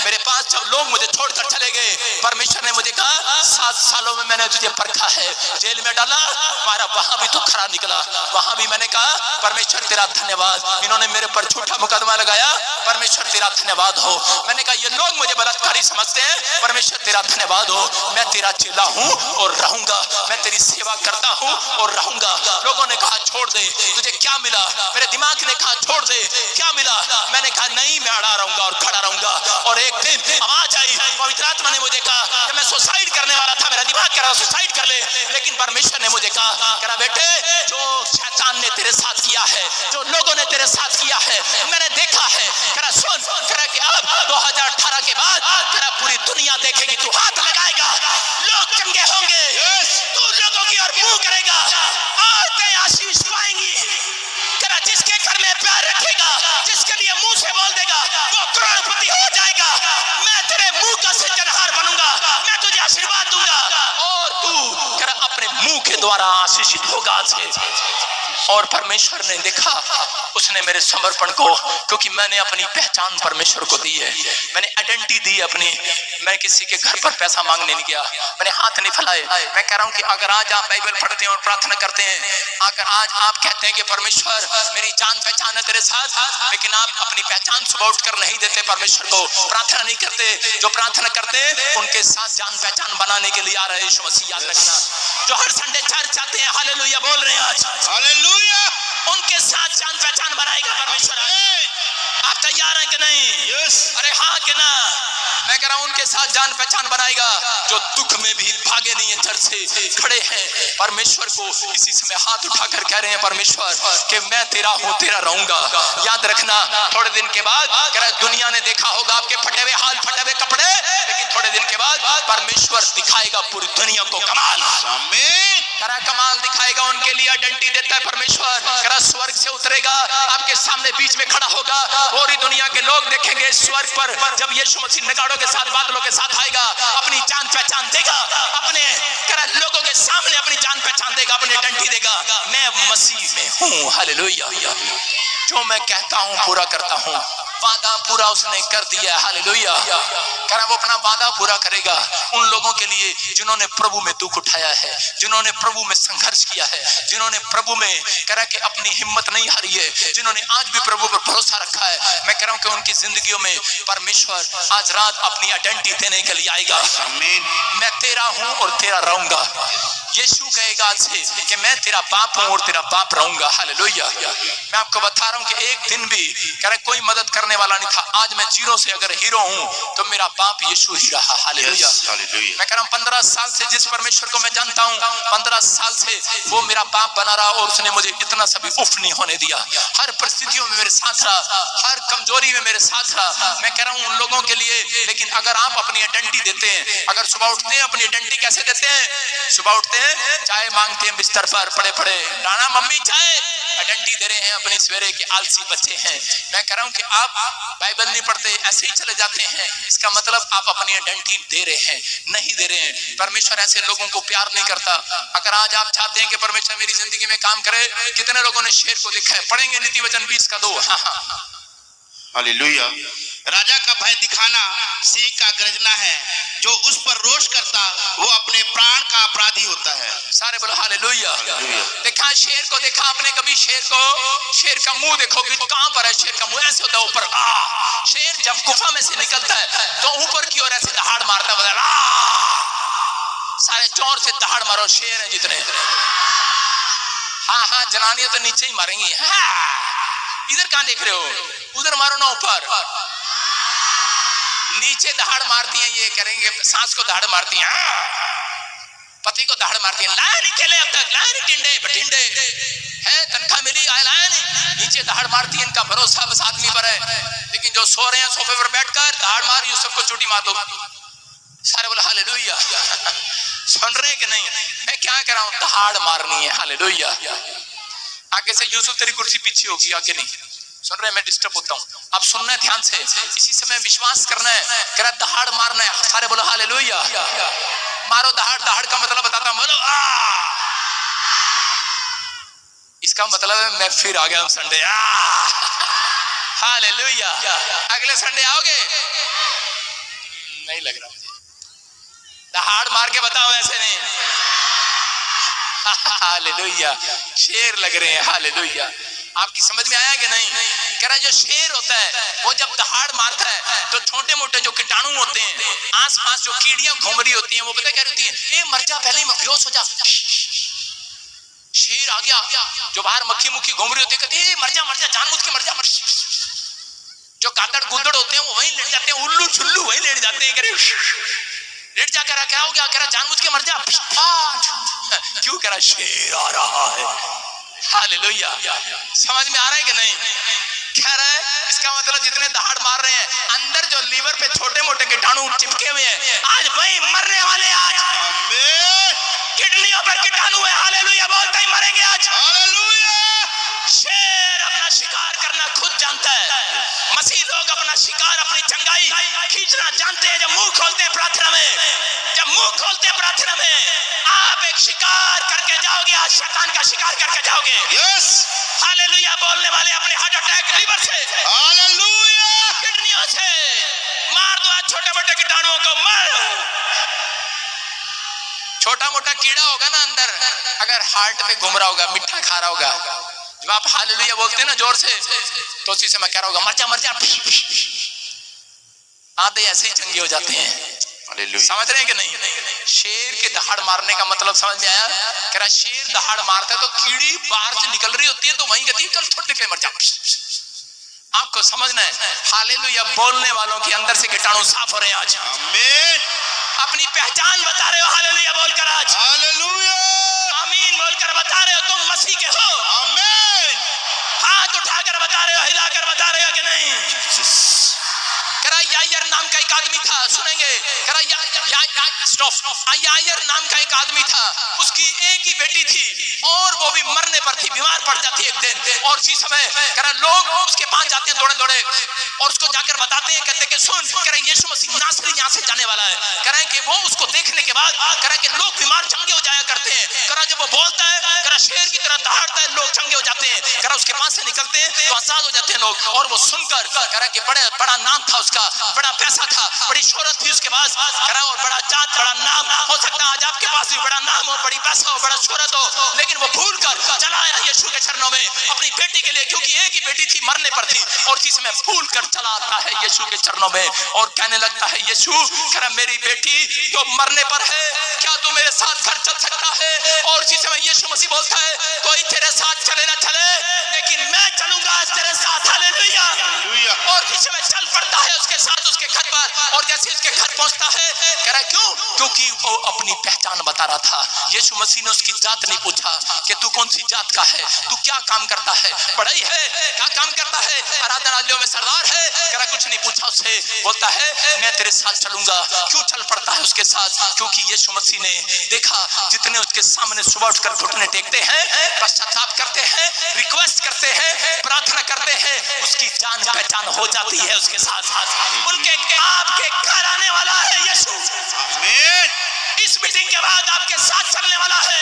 मेरे पास जब लोग मुझे छोड़कर चले गए, परमेश्वर ने मुझे कहा 7 सालों में मैंने तुझे परखा है, जेल में डाला, हमारा वहां भी तू खरा निकला। वहां भी मैंने कहा परमेश्वर तेरा धन्यवाद, इन्होंने मेरे पर झूठा मुकदमा लगाया, परमेश्वर तेरा धन्यवाद हो। मैंने कहा ये लोग मुझे बलात्कारी समझते हैं, परमेश्वर तेरा धन्यवाद हो, मैं तेरा चेला हूं और रहूंगा, मैं तेरी सेवा करता हूं और रहूंगा। लोगों ने कहा छोड़ दे, तुझे क्या मिला? मेरे दिमाग ने कहा छोड़ दे, क्या मिला? मैंने कहा नहीं, मैं अड़ा रहूंगा और खड़ा रहूंगा। और एक दिन आवाज आई, पवित्र आत्मा ने मुझे कहा कि मैं सुसाइड करने वाला था, मेरा दिमाग कह रहा सुसाइड कर ले, लेकिन परमेश्वर ने मुझे कहा बेटे जो शैतान ने तेरे साथ किया है, जो लोगों ने तेरे साथ किया है, मैंने देखा है। कह सुन, कह कि अब 2018 के बाद तेरा पूरी दुनिया देखेगी, तू हाथ लगाएगा, लोग चंगे होंगे, तू लोगों की ओर मुंह करेगा और तेरे आशीष पाएंगी। द्वारा आशीषित होगा आज से। और परमेश्वर ने देखा, उसने मेरे समर्पण को, क्योंकि मैंने अपनी पहचान परमेश्वर को दी है, मैंने आइडेंटिटी दी अपनी। मैं किसी के घर पर पैसा मांगने नहीं गया, मैंने हाथ नहीं फैलाए। मैं कह रहा हूं कि अगर आज आप बाइबल पढ़ते हैं और प्रार्थना करते हैं, अगर आज आप कहते हैं कि परमेश्वर मेरी जान पहचान है तेरे साथ, लेकिन आप अपनी पहचान सुबह उठकर नहीं देते परमेश्वर को, प्रार्थना नहीं करते, जो प्रार्थना करते हैं उनके साथ जान पहचान बनाने के लिए आ रहे यीशु मसीह, याद रखना। जो हर संडे चर्च आते हैं, हालेलुया बोल रहे हैं आज, हालेलुया, उनके साथ जान पहचान बनाएगा परमेश्वर। आप तैयार हैं कि नहीं? यस। अरे हाँ कि ना? मैं कह रहा हूं उनके साथ जान पहचान बनाएगा जो दुख में भी भागे नहीं है, चर्च से खड़े हैं परमेश्वर को इसी समय हाथ उठाकर कह रहे हैं परमेश्वर कि मैं तेरा हूं, तेरा रहूंगा। याद रखना, थोड़े दिन के बाद कह रहा दुनिया ने देखा होगा आपके फटे हुए हाल, फटे हुए कपड़े, लेकिन थोड़े दिन के बाद परमेश्वर दिखाएगा पूरी दुनिया को कमाल। आमीन। करा कमाल दिखाएगा, उनके लिए आइडेंटिटी देता है परमेश्वर। करा स्वर्ग से उतरेगा, आपके सामने बीच में खड़ा होगा, पूरी दुनिया के लोग देखेंगे स्वर्ग पर जब यीशु मसीह नगाड़ों के साथ, बादलों के साथ आएगा, अपनी जान पहचान देगा, अपने करा लोगों के सामने अपनी जान पहचान देगा, अपनी आइडेंटिटी देगा, मैं मसीह में हूं। हालेलुया। जो मैं कहता हूं पूरा करता हूं, वादा पूरा उसने कर दिया। हालेलुया। कह रहा वो अपना वादा पूरा करेगा उन लोगों के लिए जिन्होंने प्रभु में दुख उठाया है, जिन्होंने प्रभु में संघर्ष किया है, जिन्होंने प्रभु में कह रहा कि अपनी हिम्मत नहीं हारी है, जिन्होंने आज भी प्रभु पर भरोसा रखा है। मैं कह रहा हूं कि उनकी जिंदगियों में परमेश्वर आज रात अपनी आइडेंटिटी देने के लिए आएगा। आमीन। मैं तेरा हूं और तेरा रहूंगा। यीशु कहेगा आज से कि मैं तेरा बाप हूं और तेरा बाप रहूंगा। हालेलुया। मैं आपको बता रहा हूं कि एक दिन भी कह रहे कोई मदद करने वाला नहीं था, आज मैं जीरो से अगर हीरो हूं तो मेरा बाप यीशु ही रहा। हालेलुया। मैं कह रहा हूं 15 साल से जिस परमेश्वर को मैं जानता हूं, 15 साल से वो मेरा बाप बना रहा और उसने मुझे इतना सा भी उफ नहीं होने दिया। हर परिस्थितियों में मेरे साथ रहा, हर कमजोरी में मेरे साथ रहा। मैं कह रहा हूं उन लोगों के लिए, लेकिन अगर आप अपनी आइडेंटिटी देते हैं, अगर सुबह उठते हैं अपनी आइडेंटिटी कैसे देते हैं? सुबह उठते हैं, चाय मांगते हैं बिस्तर पर पड़े पड़े, नाना मम्मी चाय, आइडेंटिटी दे रहे हैं अपनी सवेरे के आलसी बच्चे हैं। मैं कह रहा हूं कि आप बाइबल नहीं पढ़ते, ऐसे ही चले जाते हैं, इसका मतलब आप अपनी आइडेंटिटी दे रहे हैं, नहीं दे रहे हैं। परमेश्वर ऐसे लोगों को प्यार नहीं करता। अगर आज आप चाहते हैं कि परमेश्वर मेरी जिंदगी में काम करे, कितने लोगों ने शेर को देखा है? पढ़ेंगे नीति वचन 20 का 2। हालेलुया। राजा का भय दिखाना सिंह का गर्जना है, जो उस पर रोष करता वो अपने प्राण का अपराधी होता है। सारे बोलो हालेलुया। देखा शेर को, देखा आपने कभी शेर को? शेर का मुंह देखो कि कहां पर है शेर का मुंह, ऐसे होता है ऊपर। शेर जब गुफा में से निकलता है तो ऊपर की ओर ऐसे दहाड़ मारता है, सारे जोर से दहाड़ मारो, शेर है जितने। हाँ हाँ, जनानियां तो नीचे ही मारेंगी। इधर कहां देख रहे हो? उधर मारो ना, ऊपर नीचे दहाड़ मारती हैं, ये करेंगे सांस को दहाड़ मारती हैं, पति को दहाड़ मारती हैं। लाया नहीं खेले अब तक, लाया नहीं टिंडे बटिंडे है, तनख्वाह मिली आया लाया नहीं, नीचे दहाड़ मारती है। इनका भरोसा बस आदमी पर है, लेकिन जो सो रहे हैं सोफे पर बैठकर दहाड़ मार रही, सबको चोटी मार दो। सारे बोले हालेलुया। सुन रहे कि नहीं? मैं क्या कह रहा हूं? दहाड़ मारनी है। हालेलुया। आगे से यूसुफ तेरी कुर्सी पीछे होगी, आगे नहीं। सुन रहे? मैं डिस्टर्ब होता हूँ, आप सुनना है ध्यान से, इसी समय विश्वास करना है, कह रहा दहाड़ मारना है। सारे बोलो हालेलुया। मारो दहाड़। दहाड़ का मतलब बताता हूं, बोलो इसका मतलब है मैं फिर आ गया हूं संडे। हालेलुया। अगले संडे आओगे? नहीं लग रहा मुझे। दहाड़ मार के बताओ, ऐसे नहीं। हालेलुया। शेर लग रहे हैं। हालेलुया। आपकी समझ में आया कि नहीं? कह रहा जो शेर होता है वो जब दहाड़ मारता है तो छोटे मोटे जो कीटाणु होते हैं, आसपास जो कीड़ियां घूम रही होती हैं, वो पता क्या होती है? ए मर जा, पहले ही बेहोश हो जा। शेर आ गया, जो बाहर मक्खी मुक्खी घूम रही होती है, कहती है मर जा जानबूझ के मर जा। जो कातड़ गुदड़ होते हैं वो वहीं लेट जाते हैं, उल्लू छुल्लू वहीं लेट जाते हैं। लेट जाकर क्या हो गया? कह रहा जानबूझ के मर जा। क्यों? कह रहा शेर आ रहा है। हालेलुया। समझ में आ रहा है कि नहीं? कह रहा है इसका मतलब जितने दहाड़ मार रहे हैं, अंदर जो लीवर पे छोटे मोटे कीटाणु चिपके हुए हैं, आज वही मरने वाले। आज किडनियों पर कीटाणु है। हालेलुया। बोलते ही मरेंगे आज। हालेलुया। शेर अपना शिकार करना खुद जानता है, मसीह लोग अपना शिकार, अपनी चंगाई खींचना जानते हैं। जब मुंह खोलते हैं प्रार्थना में, जब मुंह खोलते हैं प्रार्थना में, आप एक शिकार करके जाओगे, आज शैतान का शिकार करके जाओगे। यस, हालेलुया बोलने वाले अपने हार्ट अटैक, लिवर से, हालेलुया, किडनियों से मार दो आज छोटे मोटे कीटाणुओं को, मार। छोटा मोटा कीड़ा होगा ना अंदर, अगर हार्ट पे घूम रहा होगा, मिठा खा रहा होगा, जब आप हालेलुया बोलते हैं ना जोर से, तो उसी समय कह रहा होगा मर जा मर जा। आधे ऐसे ही चंगे हो जाते हैं। हालेलुया, समझ रहे हैं कि नहीं? शेर के दहाड़ मारने का मतलब समझ में आया? कह रहा शेर दहाड़ मारता है तो कीड़ी बाहर से निकल रही होती है, तो वहीं कहती है चल थोड़ी पे मर जा। आपको समझना है, हालेलुया बोलने वालों के अंदर से कीटाणु साफ हो रहे हैं आज। आमीन, अपनी पहचान बता रहे हो हालेलुया बोलकर आज। हालेलुया, आमीन बोलकर बता रहे हो तुम मसीह के हो। आमीन, हाथ उठाकर बता रहे हो, हिलाकर बता रहे हो कि नहीं? करा यायर नाम का एक आदमी था, सुनेंगे? करा यायर नाम का एक आदमी था, उसकी एक ही बेटी थी और वो भी मरने पर थी, बीमार पड़ जाती एक दिन। और इसी समय करा लोग उसके पास जाते हैं दौड़े दौड़े और उसको जाकर बताते हैं, कहते हैं कि सुन, करा यीशु मसीह नासरी यहाँ से जाने वाला है। करा कि वो उसको देखने के बाद करा कि लोग बीमार चंगे हो जाया करते हैं। करा जब वो बोलता है, करा शेर की तरह दहाड़ता है, लोग चंगे हो जाते हैं। करा उसके पास से निकलते हैं तो आजाद हो जाते हैं लोग। और वो सुनकर करा कि बड़ा नाम था उसका, बड़ा पैसा था, बड़ी शोहरत थी उसके पास, करा और बड़ा जात, बड़ा नाम। हो सकता है आज आपके पास भी बड़ा नाम हो, बड़ी पैसा हो, बड़ा शोहरत हो, लेकिन वो भूल कर चला आया यीशु के चरणों में अपनी बेटी के लिए, क्योंकि एक ही बेटी थी, मरने पर थी। और जिसमें भूल कर चला आता है यीशु के चरणों में और कहने लगता है यीशु, करा मेरी बेटी जो मरने पर है, क्या तू मेरे साथ घर चल सकता है? और इसी समय यीशु मसीह बोलता है कोई तेरे साथ चले ना चले, लेकिन मैं चलूंगा आज तेरे साथ। हालेलुया, हालेलुया, और इसी समय चल पड़ता है उसके साथ उसके घर पर। और जैसे उसके घर पहुंचता है, कह रहा क्यों? क्योंकि वो अपनी पहचान बता रहा था। यीशु मसीह ने उसकी जात नहीं पूछा कि तू कौन सी जात का है, तू क्या काम करता है, पढ़ाई है, क्या काम करता है, आराधनालयों में सरदार है, कह रहा कुछ नहीं पूछा उससे। बोलता है मैं तेरे साथ चलूंगा। क्यों चल पड़ता है उसके साथ? क्योंकि यीशु मसीह ने देखा जितने उसके सामने सुबह उठकर घुटने टेकते हैं, पश्चाताप करते हैं, रिक्वेस्ट करते हैं, प्रार्थना करते हैं, उसकी जान पहचान हो जाती है उसके साथ साथ। उनके आपके घर आने वाला है यीशु। आमीन, इस मीटिंग के बाद आपके साथ चलने वाला है,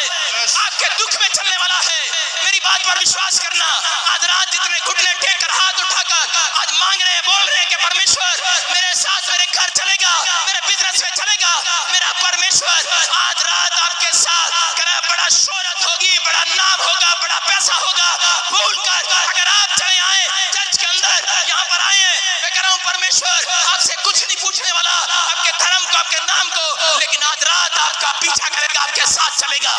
आपके दुख में चलने वाला है। मेरी बात पर विश्वास करना। आज रात जितने घुटने टेक कर हाथ उठाकर आज मांग रहे हैं, बोल रहे हैं कि परमेश्वर मेरे साथ मेरे घर चलेगा, मेरे बिजनेस में चलेगा, मेरा परमेश्वर आज रात आपके साथ करा। बड़ा शोहरत होगी, बड़ा नाम होगा, बड़ा पैसा होगा। भूल कर अगर आप चले आए चर्च के अंदर, यहाँ पर आए, मैं कह रहा हूँ परमेश्वर आपसे कुछ नहीं पूछने वाला, आपके धर्म को, आपके नाम को, लेकिन आज रात आपका पीछा करेगा, आपके साथ चलेगा,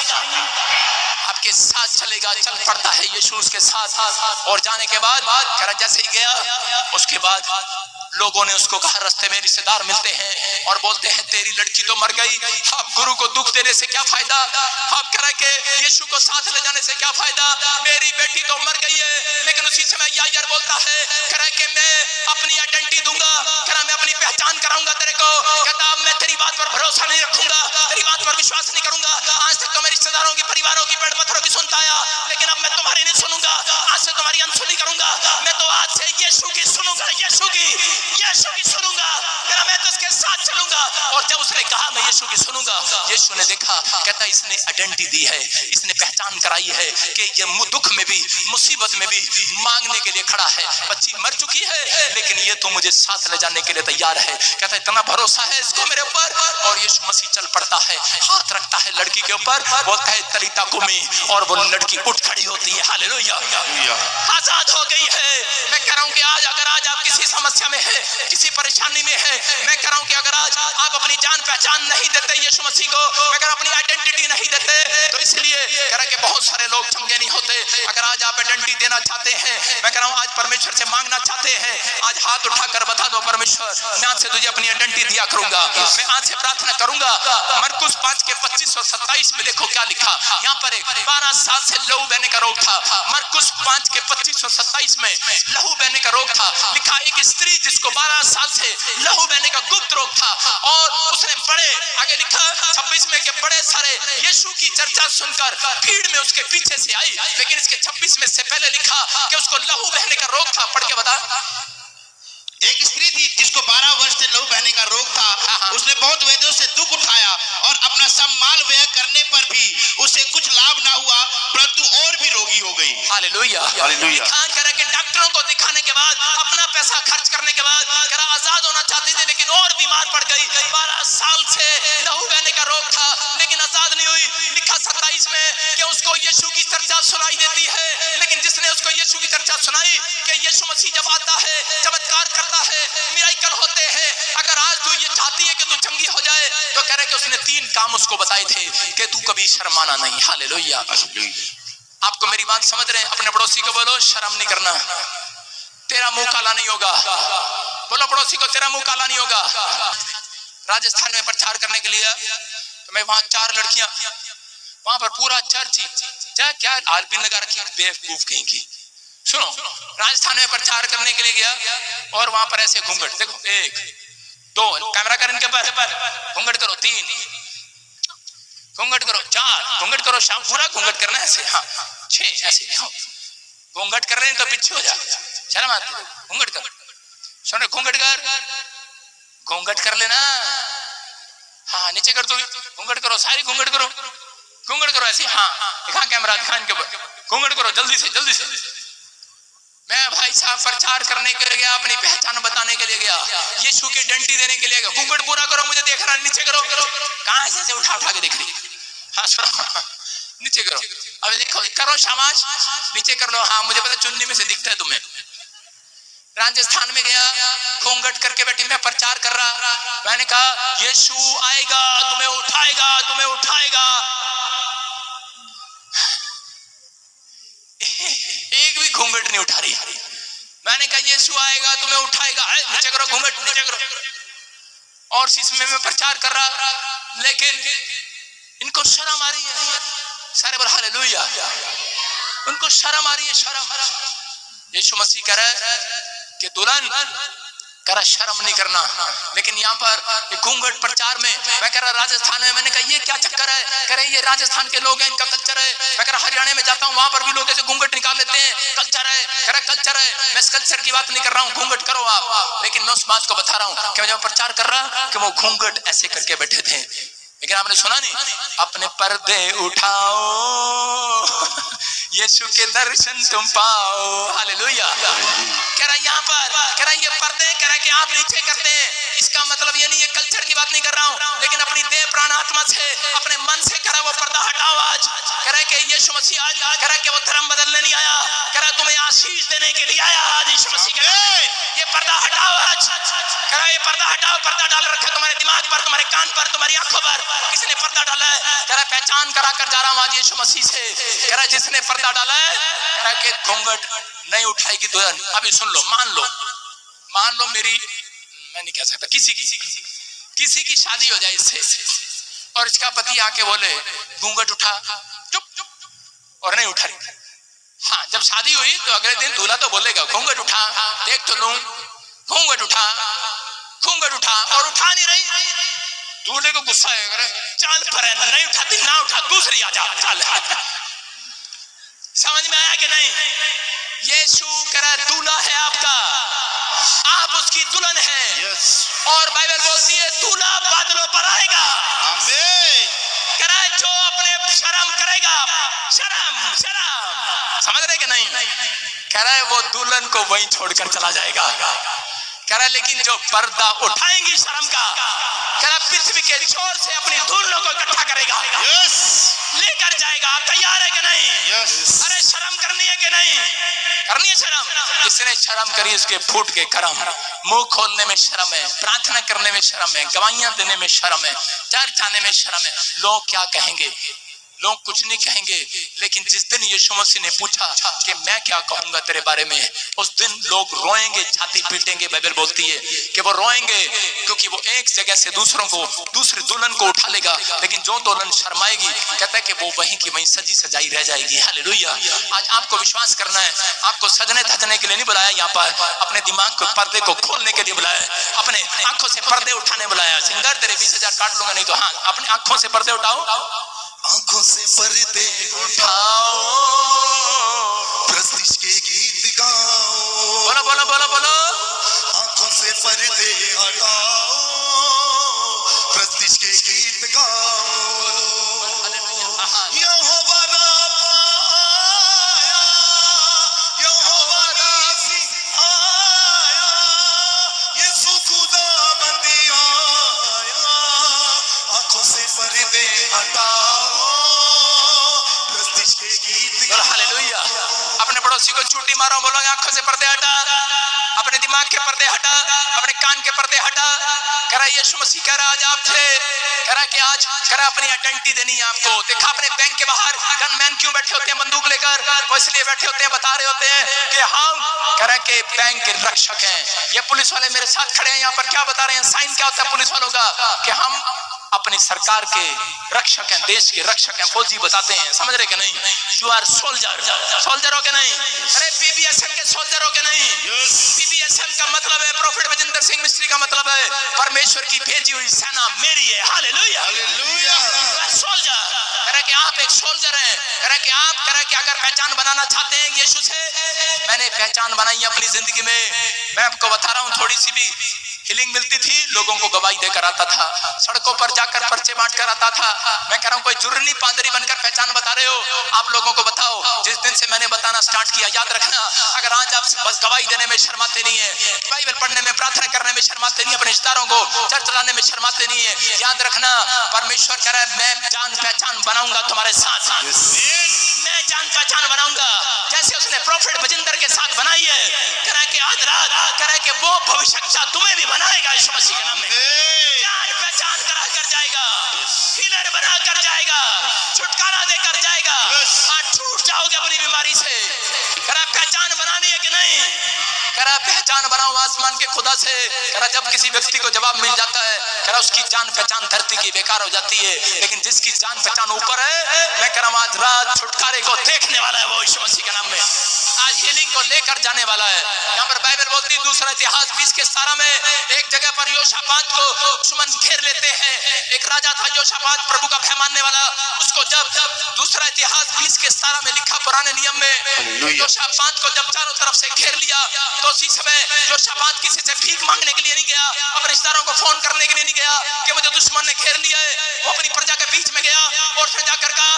आपके साथ चलेगा। चल पड़ता है यीशु उसके साथ। और जाने के बाद करा जैसे ही गया, उसके बाद लोगों ने उसको कहा, रास्ते में रिश्तेदार मिलते हैं और बोलते हैं तेरी लड़की तो मर गई, अब गुरु को दुख देने से क्या फायदा, अब कह के यीशु को साथ ले जाने से क्या फायदा, मेरी बेटी तो मर गई है। लेकिन उसी समय यायर बोलता है, कह के मैं अपनी आइडेंटिटी दूंगा, कह मैं अपनी पहचान कराऊंगा तेरे को। कहता अब मैं तेरी बात पर भरोसा नहीं रखूंगा, तेरी बात पर विश्वास नहीं करूंगा। आज तक तो मैं रिश्तेदारों की, परिवारों की, पेड़ पत्थरों की सुनता आया, लेकिन अब मैं तुम्हारी नहीं सुनूंगा। आज से तुम्हारी अनसुनी करूंगा, मैं तो आज से यीशु की सुनूंगा, यीशु की सुनूंगा, मैं तो इसके साथ चलूंगा। और जब उसने कहा मैं यीशु की सुनूंगा, यीशु ने देखा, कहता इसने आइडेंटिटी दी है, इसने पहचान कराई है कि ये दुख में भी, मुसीबत में भी मांगने के लिए खड़ा है। बच्ची मर चुकी है लेकिन ये तो मुझे साथ ले जाने के लिए तैयार है। कहता इतना भरोसा है इसको मेरे ऊपर। और यीशु मसीह चल पड़ता है, हाथ रखता है लड़की के ऊपर, बोलता है तलीता कुमी, और वो लड़की उठ खड़ी होती है। हालेलुया, आजाद हो गई है। मैं कह रहा हूं कि आज अगर आज आप किसी समस्या में है, किसी परेशानी में है, मैं कह रहा हूं कि अगर आज आप अपनी जान पहचान नहीं देते यीशु मसीह को, मैं कह रहा हूं अपनी आइडेंटिटी नहीं देते, तो इसलिए कह रहा कि बहुत सारे लोग चंगे नहीं होते। अगर आज आप आइडेंटिटी देना चाहते हैं, मैं कह रहा हूं आज परमेश्वर से मांगना चाहते हैं, आज हाथ उठाकर बता दो परमेश्वर मैं आज से तुझे अपनी आइडेंटिटी दिया करूंगा, मैं आज से प्रार्थना करूंगा। मरकुस 5 के 25 और 27 में देखो क्या लिखा। यहाँ पर एक 12 साल से लहू बहने का रोग था। मरकुस 5 के 25 और 27 में लहू बहने का रोग था। लिखा एक स्त्री जिसको 12 साल से लहू बहने का गुप्त रोग था, और उसने बड़े आगे लिखा 26 में के बड़े सारे यीशु की चर्चा सुनकर भीड़ में उसके पीछे से आई। लेकिन इसके 26 में से पहले लिखा कि उसको लहू बहने का रोग था। पढ़ के बता। एक स्त्री थी जिसको 12 वर्ष से लहू बहने का रोग था। उसने बहुत वैद्यों से दुख उठाया और अपना सब माल व्यय करने पर भी उसे कुछ लाभ ना हुआ, परंतु और भी रोगी हो गई। हालेलुया। हालेलुया। कह रहा कि डॉक्टरों को दिखाने के बाद, अपना पैसा खर्च करने के बाद कह रहा आजाद होना चाहती थी, लेकिन और बीमार पड़ गई। 12 साल से लहू बहने का रोग था, लेकिन आजाद नहीं हुई। लिखा 27 में कि उसको यीशु की चर्चा सुनाई देती है, लेकिन जिसने उसको यीशु की चर्चा सुनाई कि यीशु मसीह जब आता है, चमत्कार करता है, मिराकल होते हैं, अगर आज तू ये चाहती है कि तू चंगी हो जाए, तो कह रहे कि उसने 3 काम उसको बताए थे कि तू कभी शर्माना नहीं। हालेलुया। आपको मेरी बात समझ रहे हैं? अपने पड़ोसी को बोलो शर्म नहीं करना, तेरा मुंह काला नहीं होगा। बोलो पड़ोसी को, तेरा मुंह काला नहीं होगा। राजस्थान में प्रचार करने के लिए तो मैं वहां 4 लड़कियां, वहां पर पूरा चर्च क्या आलपीन लगा रखी, बेवकूफ कहीं की। सुनो, राजस्थान में प्रचार करने के लिए गया और वहां पर ऐसे घूंघट देखो, 1 2 कैमरा कर इनके पर, घूंघट करो, 3 घूंघट करो, 4 घूंघट करो, शाम पूरा घूंघट करना है ऐसे, हाँ 6 ऐसे घूंघट कर रहे हैं तो पीछे हो जा, शर्म आती है, घूंघट कर। सुन, घूंघट कर लेना, हाँ नीचे कर दो, घूंघट करो, सारी घूंघट करो, घूंघट करो ऐसे, हाँ दिखा कैमरा, दिखा इनके ऊपर, घूंघट करो जल्दी से जल्दी से। मैं भाई साहब प्रचार करने के लिए गया, अपनी पहचान बताने के लिए गया, यीशु की डंडी देने के लिए गया। घूंघट पूरा करो, मुझे देख रहा, नीचे करो, कहां से उठा उठा के देख रही, हाँ सुनो, नीचे करो, अब देखो, करो शाबाश, नीचे कर लो, हाँ मुझे पता चुन्नी में से दिखता है तुम्हें। राजस्थान में गया, घूंघट करके बैठी, मैं प्रचार कर रहा, मैंने कहा यीशु आएगा, तुम्हें उठाएगा, तुम्हें उठाएगा। एक भी घूंघट नहीं उठा रही। मैंने कहा यीशु आएगा, तुम्हें उठाएगा, नीचे करो, घूंघट नीचे करो। और इसमें मैं प्रचार कर रहा, लेकिन इनको शर्म आ रही है। सारे बोल हालेलुया। उनको शर्म आ रही है, शर्म। यीशु मसीह कह रहा है कि दुल्हन कह रहा शर्म नहीं करना, लेकिन यहाँ पर घूंघट प्रचार में मैं कह रहा राजस्थान में, मैंने कहा ये क्या चक्कर है? कह रहे ये राजस्थान के लोग हैं, इनका कल्चर है। मैं कह रहा हरियाणा में जाता हूँ, वहां पर भी लोग ऐसे घूंघट निकाल लेते हैं, कल्चर है। कह रहा कल्चर है, मैं इस कल्चर की बात नहीं कर रहा हूँ, घूंघट करो आप, लेकिन मैं उस बात को बता रहा हूँ कि मैं जब प्रचार कर रहा कि वो घूंघट ऐसे करके बैठे थे, लेकिन आपने सुना नहीं, अपने पर्दे उठाओ, यीशु के दर्शन तुम पाओ। हालेलुया। कह रहा यहाँ पर, कह रहा ये पर्दे, कह रहा कि आप नीचे करते हैं, इसका मतलब ये नहीं, ये कल्चर की बात नहीं कर रहा हूँ, लेकिन अपनी देह प्राण आत्मा से, अपने मन से कह रहा वो पर्दा हटाओ आज। कह रहा कि यीशु मसीह आज, कह रहा कि वो धर्म बदलने नहीं आया, कह रहा तुम्हें आशीष देने के लिए आया आज यीशु मसीह। कह रहा ये पर्दा हटाओ आज, कह रहा ये पर्दा हटाओ। पर्दा डाल रखा तुम्हारे दिमाग पर, तुम्हारे कान पर, तुम्हारी आंखों पर, किसने पर्दा डाला है? कह रहा पहचान करा कर जा रहा हूं आज यीशु मसीह से। कह रहा जिसने पर्दा डाला है, कह रहा कि घूंघट नहीं उठाएगी दुल्हन। अभी सुन लो, मान लो मेरी, मैं नहीं कह सकता, किसी की शादी हो जाए इससे, और इसका पति आके बोले घूंघट उठा, चुप, और नहीं उठा रही। हाँ जब शादी हुई तो अगले दिन दूल्हा तो बोलेगा घूंघट उठा, देख तो लूं, घूंघट उठा, और उठा नहीं रही। दूल्हे को गुस्सा आएगा, चल पर नहीं उठाती, ना उठा, दूसरी आ जा, चल। समझ में आया कि नहीं? यीशु करा दूल्हा है आपका, आप उसकी दुल्हन है। और बाइबल बोलती है दूल्हा बादलों पर आएगा। आमीन। करा जो अपने शर्म करेगा, शर्म समझ रहे कि नहीं? कह रहा है वो दुल्हन को वहीं छोड़कर चला जाएगा। कह रहा लेकिन जो पर्दा उठाएंगी शर्म का, कह रहा पृथ्वी के छोर से अपनी दुल्हनों को इकट्ठा करेगा, लेकर जाएगा। तैयार है कि नहीं? अरे शर्म करनी है कि नहीं? करनी है शर्म। जिसने शर्म करी उसके फूट के कर्म। मुंह खोलने में शर्म है, प्रार्थना करने में शर्म है, गवाहियां देने में शर्म है, चर्च आने में शर्म है। लोग क्या कहेंगे? लोग कुछ नहीं कहेंगे, लेकिन जिस दिन यीशु मसीह ने पूछा कि मैं क्या कहूंगा तेरे बारे में, उस दिन लोग रोएंगे, छाती पीटेंगे। बाइबल बोलती है कि वो रोएंगे क्योंकि वो एक जगह से दूसरी दुल्हन को उठा लेगा, लेकिन जो दुल्हन शर्माएगी, कहता है कि वो वहीं की वहीं सजी सजाई रह जाएगी। हालेलुया। आज आपको विश्वास करना है, आपको सजने धजने के लिए नहीं बुलाया, यहाँ पर अपने दिमाग को, पर्दे को खोलने के लिए बुलाया, अपने आंखों से पर्दे उठाने बुलाया। सिंगर तेरे 20,000 काट लूंगा, नहीं तो हाँ अपनी आंखों से पर्दे उठाओ, आंखों से पर्दे उठाओ, प्रस्तिश के गीत गाओ। बोलो बोलो बोलो बोलो। आंखों से पर्दे हटाओ, प्रस्तिश के गीत गाओ। हटाओ, प्रस्तिश के गीत बोलो हालेलुया। अपने पड़ोसी को चूटी मारो, बोलोगे आंखों से पर्दे हटा, अपने दिमाग के पर्दे हटा, अपने कान के पर्दे हटा। कह रहा यीशु मसीह कह रहा आज आप थे, कह रहा कि आज कह रहा अपनी आइडेंटिटी देनी है आपको। देखा अपने बैंक के बाहर गनमैन क्यों बैठे होते हैं बंदूक लेकर? वो इसलिए बैठे होते हैं, बता रहे होते हैं कि हम कह रहा कि बैंक के रक्षक हैं। ये पुलिस वाले मेरे साथ खड़े हैं यहाँ पर, क्या बता रहे हैं? साइन क्या होता है पुलिस वालों का? कि हम अपनी सरकार के रक्षक हैं, देश के रक्षक हैं, फौजी बताते हैं। समझ रहे कि नहीं? यू आर सोल्जर, सोल्जर हो के नहीं? अरे पीबीएसएम के सोल्जर हो के नहीं? पीबीएसएम का मतलब है, प्रॉफिट बजिंदर सिंह मिस्त्री का मतलब है परमेश्वर की भेजी हुई सेना मेरी है। Hallelujah, hallelujah. सोल्जर। कह रहा कि आप एक सोल्जर हैं। कह रहा कि आप कह रहा कि अगर पहचान बनाना चाहते हैं यीशु से, मैंने पहचान बनाई है अपनी जिंदगी में। मैं आपको बता रहा हूँ, थोड़ी सी भी हीलिंग मिलती थी, लोगों को गवाही देकर आता था, सड़कों पर जाकर पर्चे बांट कर आता था। मैं कह रहा हूँ कोई जरूरी नहीं पादरी बनकर पहचान बता रहे हो। आप लोगों को बताओ, जिस दिन से मैंने बताना स्टार्ट किया, याद रखना, अगर आज आप बस गवाही देने में शर्माते नहीं है, बाइबल पढ़ने में, प्रार्थना करने में शर्माते नहीं, अपने रिश्तेदारों को चर्च लाने में शर्माते नहीं है, याद रखना परमेश्वर कह रहा है मैं जान पहचान बनाऊंगा तुम्हारे साथ। मैं जान पहचान बनाऊंगा जैसे उसने प्रॉफिट बजिंदर के साथ बनाई है। कह रहा है कि आज रात कह रहा है कि वो भविष्यवक्ता तुम्हें भी बनाएगा यीशु मसीह के नाम में। जान पहचान करा कर जाएगा, हीलर बना कर जाएगा, छुटकारा देकर जाएगा। आज छूट जाओगे अपनी बीमारी से। कह रहा पहचान बनानी है कि नहीं? कह रहा पहचान बनाओ आसमान के खुदा से। कह रहा जब किसी व्यक्ति को जवाब मिल जाता है, कह रहा उसकी जान पहचान धरती की बेकार हो जाती है, लेकिन जिसकी जान पहचान ऊपर है, मैं कह रहा हूं आज रात छुटकारे को देखने वाला है वो यीशु मसीह के नाम में। आज हीलिंग को लेकर जाने वाला है। यहाँ पर बाइबल बोलती है दूसरा इतिहास 20:17 में, एक जगह पर योशापात को दुश्मन घेर लेते हैं। एक राजा था योशापात, प्रभु का भय मानने वाला। उसको जब दूसरा इतिहास 20:17 में लिखा पुराने नियम में, योशापात को जब चारों तरफ से घेर लिया, तो उसी समय योशापात किसी से भीख मांगने के लिए नहीं गया, अपने रिश्तेदारों को फोन करने के लिए नहीं गया कि मुझे दुश्मन ने घेर लिया है। वो अपनी प्रजा के बीच में गया और उसने जाकर कहा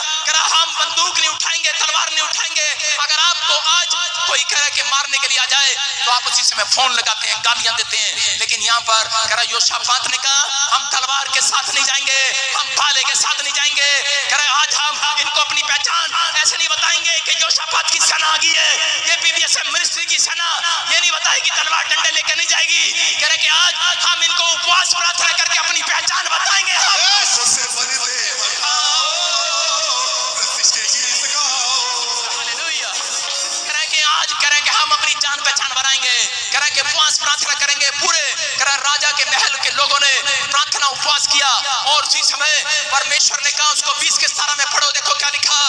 हम बंदूक नहीं उठाएंगे, तलवार नहीं उठाएंगे। अगर आपको आज कोई कहे कि मारने के लिए आ जाए, तो आप उसी समय फोन लगाते हैं, गालियां देते हैं। लेकिन यहाँ पर कह रहा योशापात ने कहा हम तलवार के साथ नहीं जाएंगे, हम भाले के साथ नहीं जाएंगे। कह रहा आज हम इनको अपनी पहचान ऐसे नहीं बताएंगे कि योशापात की सेना आ गई है, ये पीबीएसएम मिनिस्ट्री की सेना ये नहीं बताएगी, तलवार डंडे लेकर नहीं जाएगी। कह रहे कि आज हम इनको उपवास प्रार्थना करके अपनी पहचान बताएंगे। हम अपनी जान पहचान बनाएंगे। कह रहा कि उपवास प्रार्थना करेंगे पूरे। कह रहा राजा के महल के लोगों ने प्रार्थना उपवास किया और उसी समय परमेश्वर ने कहा उसको 20:17 में पढ़ो, देखो क्या लिखा,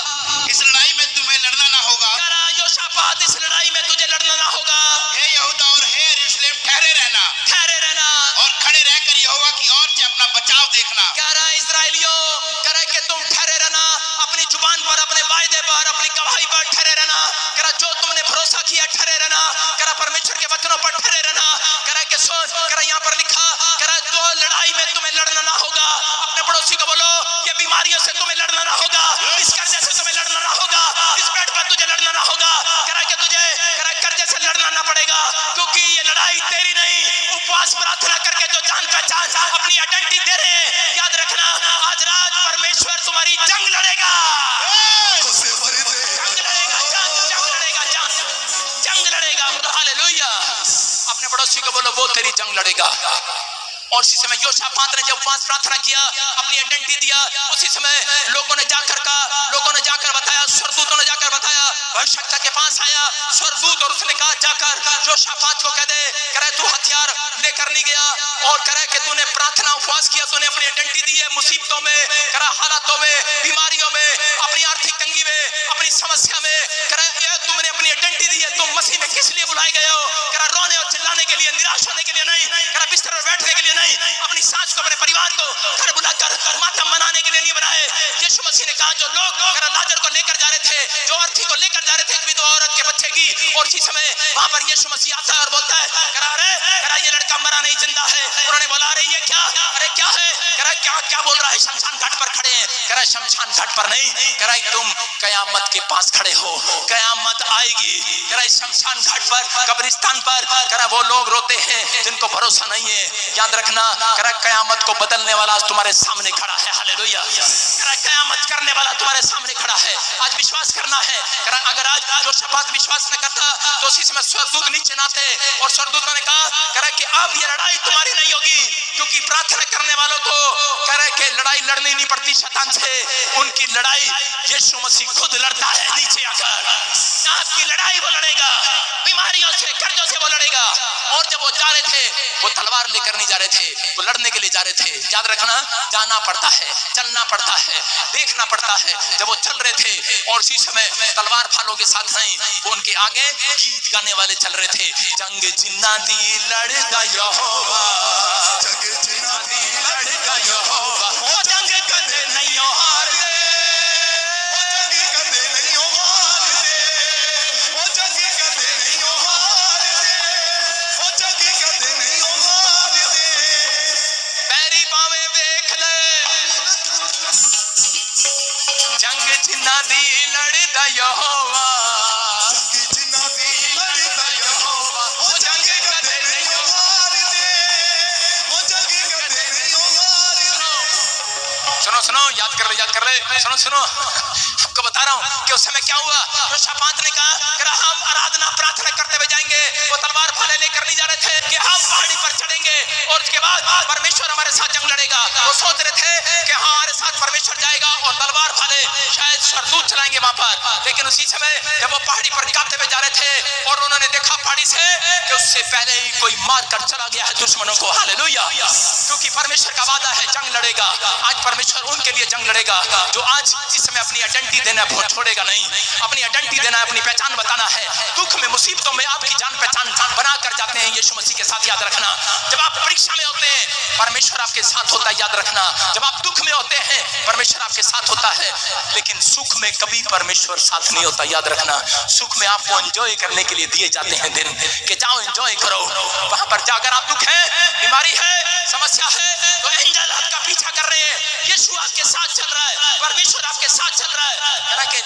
इस लड़ाई में तुम्हें लड़ना ना होगा। कह रहा योशापात इस लड़ाई में तुझे लड़ना ना होगा। हे यहूदा और हे यरूशलेम ठहरे रहना, ठहरे रहना और खड़े रहकर यहोवा की ओर से अपना बचाव देखना। कह रहा इस्राएलियों, कह रहा कि तुम ठहरे रहना, अपनी जुबान पर, अपने वायदे पर, अपनी गवाही पर ठहरे रहना। कह रहा जो तुमने भरोसा किया ठहरे रहना। कह रहा परमेश्वर के वचनों पर ठहरे रहना। कह रहा कि सोच, कह रहा यहाँ पर लिखा, कह रहा तो लड़ाई में तुम्हें लड़ना ना होगा। अपने पड़ोसी को बोलो ये बीमारियों से तुम्हें लड़ना ना होगा, इस कर्जे से तुम्हें लड़ना ना होगा, इस बेड पर तुझे लड़ना ना होगा। कह रहा कि तुझे कह रहा कर्जे से लड़ना ना पड़ेगा, क्योंकि ये लड़ाई तेरी नहीं। उपवास प्रार्थना करके जो जान पहचान अपनी आइडेंटिटी दे रहे हैं, याद रखना आज रात परमेश्वर तुम्हारी जंग लड़ेगा। जंग लड़ेगा। हालेलुया। अपने पड़ोसी को बोलो वो तेरी जंग लड़ेगा। और उसी समय योशापात ने जब उपवास प्रार्थना किया, अपनी आइडेंटिटी दिया, उसी समय लोगों ने जाकर बताया, स्वर्गदूतों ने जाकर बताया, भविष्यवक्ता के पास आया स्वर्गदूत और उसने कहा जाकर योशापात को कह दे, कह रहा तू हथियार लेकर नहीं गया और कह रहा कि तूने प्रार्थना उपवास किया, तूने अपनी आइडेंटिटी दी है मुसीबतों में, कह रहा हालातों में, बीमारियों में, अपनी आर्थिक तंगी में, अपनी समस्या में। कह रहा तुमने अपनी आइडेंटिटी दी है, तुम मसीह में किस लिए बुलाए गए हो? कह रहा रोने और चिल्लाने के लिए, निराश होने के लिए नहीं। कह रहा बिस्तर पर बैठने के लिए नहीं, अपनी सास को, अपने परिवार को घर बुलाकर मातम मनाने के लिए नहीं बनाए। यीशु मसीह ने कहा जो लोग लाजर को लेकर जा रहे थे, जो अर्थी को लेकर जा रहे थे विधवा औरत के बच्चे की, और इसी समय वहां पर यीशु मसीह आता है और बोलता है, कह रहा ये लड़का मरा नहीं जिंदा है। उन्होंने बोला अरे ये क्या, अरे क्या है? कह रहा क्या बोल रहा है? शमशान घाट पर खड़े हैं। कह रहा शमशान घाट पर नहीं, कह रहा तुम कयामत के पास खड़े हो, कयामत आएगी। कह रहा शमशान घाट पर, कब्रिस्तान पर, कह रहा वो लोग रोते हैं जिनको भरोसा नहीं है। याद रखना, कह रहा कयामत को बदलने वाला आज तुम्हारे सामने खड़ा है। हालेलुया। कह रहा कयामत करने वाला तुम्हारे सामने खड़ा है। आज विश्वास करना है। कह रहा अगर आज यहोशापात विश्वास न करता तो उसी समय स्वर्गदूत नीचे आते और स्वर्गदूतों ने कहा, कह रहा कि अब ये लड़ाई तुम्हारी नहीं होगी, क्योंकि प्रार्थना करने वालों को कह रहे कि लड़ाई लड़नी नहीं पड़ती शैतान से, उनकी लड़ाई यीशु मसीह खुद लड़ता है नीचे आकर। आपकी लड़ाई वो लड़ेगा, बीमारियों से, कर्जों से वो लड़ेगा। और जब वो जा रहे थे, वो तलवार लेकर नहीं जा रहे थे, वो लड़ने के लिए जा रहे थे। याद रखना, जाना पड़ता है, चलना पड़ता है, देखना पड़ता है। जब वो चल रहे थे और उसी समय तलवार भालों के साथ नहीं, वो उनके आगे गीत गाने वाले चल रहे थे। जंग जिन्ना दी लड़ेगा यहोवा, जंग जिन्ना दी लड़ेगा यहोवा, वो जंग कदे नहीं हारते, वो जंग कदे नहीं हारते, वो जंग कदे नहीं हारते, वो जंग कदे नहीं हारते। पैरी पावे देख ले, जंग जिन्ना दी लड़ेगा यहोवा, जंग जिन्ना दी लड़ेगा यहोवा, वो जंग कदे नहीं हारते, वो जंग कदे नहीं हारते। सुनो सुनो, याद कर ले, याद कर ले, सुनो सुनो, आपको बता रहा हूँ कि उस समय क्या हुआ। यहोशापात ने कहा हम आराधना प्रार्थना करते हुए जाएंगे। वो तलवार भाले लेकर नहीं जा रहे थे कि हम पहाड़ी पर चढ़ेंगे और उसके बाद परमेश्वर हमारे साथ जंग लड़ेगा। वो सोच रहे थे कि हमारे साथ परमेश्वर जाएगा और तलवार भाले शायद स्वर्गदूत चलाएंगे वहां पर। लेकिन उसी समय जब वो पहाड़ी पर गाते हुए जा रहे थे और उन्होंने देखा पहाड़ी से कि उससे पहले ही कोई मार कर चला गया है दुश्मनों को। हालेलुया। क्योंकि परमेश्वर का वादा है जंग लड़ेगा। आज परमेश्वर उनके लिए जंग लड़ेगा जो आज इस समय अपनी आइडेंटिटी देना छोड़ेगा नहीं, अपनी आइडेंटिटी देना, अपनी पहचान बताना है। दुख में, मुसीबतों में आपकी जान पहचान बना कर जाते हैं यीशु मसीह के साथ। याद रखना, जब आप परीक्षा में होते हैं परमेश्वर आपके साथ होता है। याद रखना, जब आप दुख में होते हैं परमेश्वर आपके साथ होता है, लेकिन सुख में कभी परमेश्वर साथ नहीं होता। याद रखना, सुख में आपको एंजॉय करने के लिए दिए जाते हैं दिन कि जाओ एंजॉय करो। वहां पर जाकर आप दुख है, बीमारी है, समस्या है, तो एंजल आपका पीछा कर रहे हैं। यीशु आपके साथ चल रहा है, परमेश्वर आपके साथ चल रहा है।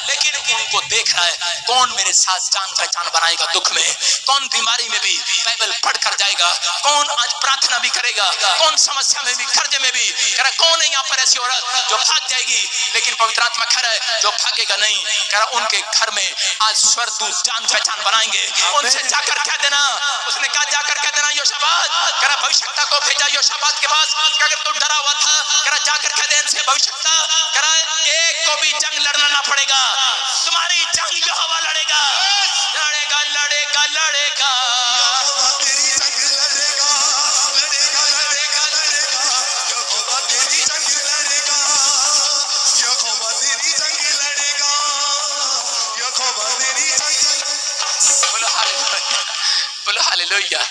लेकिन उनको देख रहा है कौन मेरे साथ जान पहचान बनाएगा दुख में, कौन बीमारी में भी बाइबल पढ़कर जाएगा, कौन आज प्रार्थना भी करेगा, कौन समस्या में भी, कर्जे में भी। कह रहा कौन है यहाँ पर ऐसी औरत जो भाग जाएगी, लेकिन पवित्र आत्मा कह रहा है जो भागेगा नहीं। कह रहा उनके घर में आज स्वर्गदूत जान पहचान बनाएंगे। उनसे जाकर कह देना, उसने कहा जाकर कह देना यहोशापात, कह रहा भविष्यवक्ता को भेजा यहोशापात के पास। अगर तू डरा हुआ था, कह रहा जाकर कह दे इनसे भविष्यवक्ता, कह रहा एक को भी जंग लड़ना ना पड़ेगा, तुम्हारी जंग यहोवा लड़ेगा, लड़ेगा लड़ेगा लड़ेगा। यहोवा तेरी जंग लड़ेगा, लड़ेगा लड़ेगा लड़ेगा। यहोवा तेरी जंग लड़ेगा, यहोवा तेरी जंग लड़ेगा, यहोवा तेरी जंग। बोलो हालेलुया, बोलो हालेलुया।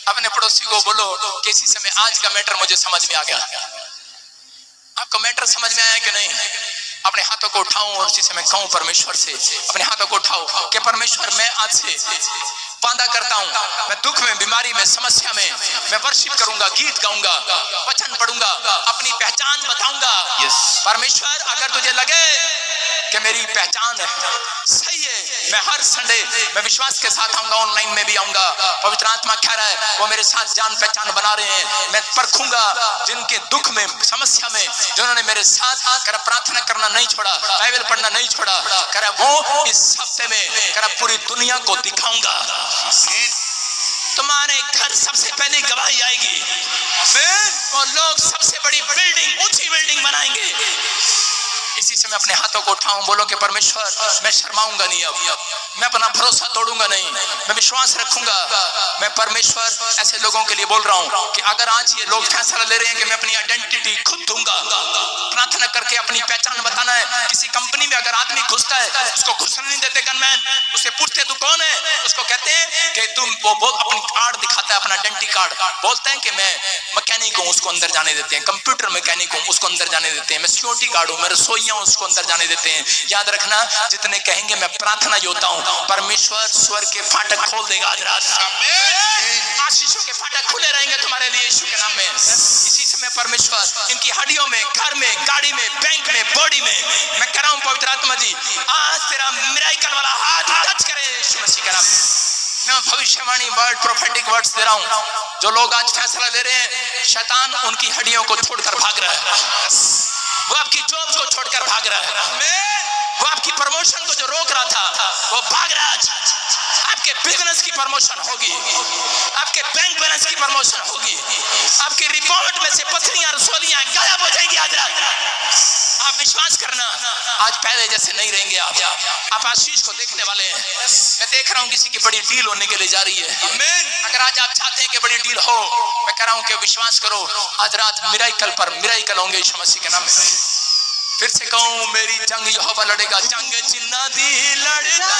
अपने पड़ोसी को बोलो कि इसी समय आज का मैटर मुझे समझ में आ गया। आपको मैटर समझ में आया कि नहीं? अपने हाथों को उठाऊं और इसी समय कहूं परमेश्वर से, अपने हाथों को उठाओ कि परमेश्वर मैं आज से वादा करता हूं, मैं दुख में, बीमारी में, समस्या में मैं वर्शिप करूंगा, गीत गाऊंगा, वचन पढ़ूंगा, अपनी पहचान बताऊंगा। परमेश्वर अगर तुझे लगे कि मेरी पहचान सही है, मैं हर संडे मैं विश्वास के साथ आऊंगा, ऑनलाइन में भी आऊंगा। पवित्र आत्मा कह रहा है वो मेरे साथ जान पहचान बना रहे हैं। मैं परखूंगा जिनके दुख में, समस्या में, जिन्होंने मेरे साथ कर प्रार्थना करना नहीं छोड़ा, बाइबल पढ़ना नहीं छोड़ा, कर वो इस हफ्ते में कर पूरी दुनिया को दिखाऊंगा। तुम्हारे घर सबसे पहले गवाही आएगी, और लोग सबसे बड़ी बिल्डिंग, ऊंची बिल्डिंग बनाएंगे। इसी समय अपने हाथों को उठाऊं, बोलो कि परमेश्वर मैं शर्माऊंगा नहीं, अब मैं अपना भरोसा तोड़ूंगा नहीं, मैं विश्वास रखूंगा। मैं परमेश्वर ऐसे लोगों के लिए बोल रहा हूं कि अगर आज ये लोग फैसला ले रहे हैं कि मैं अपनी आइडेंटिटी खुद दूंगा, प्रार्थना करके अपनी पहचान बताना है। किसी कंपनी में अगर आदमी घुसता है उसको घुसने नहीं देते गनमैन, उससे पूछते तू कौन है, उसको कहते हैं कि तुम, वो अपनी कार्ड दिखाता है, अपना आइडेंटिटी कार्ड, बोलते हैं कि मैं मैकेनिक हूं, उसको अंदर जाने देते हैं, कंप्यूटर मैकेनिक हूं, उसको अंदर जाने देते हैं, मैं सिक्योरिटी गार्ड हूं, मैं रसोइया हूं, उसको अंदर जाने देते हैं। याद रखना, जितने कहेंगे मैं प्रार्थना योद्धा हूं, परमेश्वर स्वर्ग के फाटक खोल देगा आज रात। आशीषों के फाटक खुले रहेंगे तुम्हारे लिए यीशु के नाम में। इसी समय परमेश्वर इनकी हड्डियों में, घर में, गाड़ी में, बैंक में, बॉडी में, मैं कह रहा हूं पवित्र आत्मा जी आज तेरा मिराकल वाला हाथ टच करे यीशु मसीह के नाम में। मैं भविष्यवाणी वर्ड, प्रोफेटिक वर्ड्स दे रहा हूं। जो लोग आज फैसला ले रहे हैं शैतान उनकी हड्डियों को छोड़कर भाग रहा है, वो आपकी जॉब को छोड़कर भाग रहा है, वो आपकी प्रमोशन को जो रोक रहा था वो भाग रहा है। आपके बिजनेस की प्रमोशन होगी, आपके बैंक बैलेंस की प्रमोशन होगी, आपकी रिपोर्ट में से पथरियां रसोलियां गायब हो जाएंगी आज रात। आप विश्वास करना आज पहले जैसे नहीं रहेंगे। आप आशीष को देखने वाले हैं। मैं देख रहा हूं किसी की बड़ी डील होने के लिए जा रही है। अगर आज आप चाहते हैं कि बड़ी डील हो, मैं कह रहा हूं कि विश्वास करो आज रात मिराकल पर मिराकल होंगे यीशु मसीह के नाम में। फिर से कहूं मेरी जंग यहोवा लड़ेगा, जंग जिन्ना दी लड़ना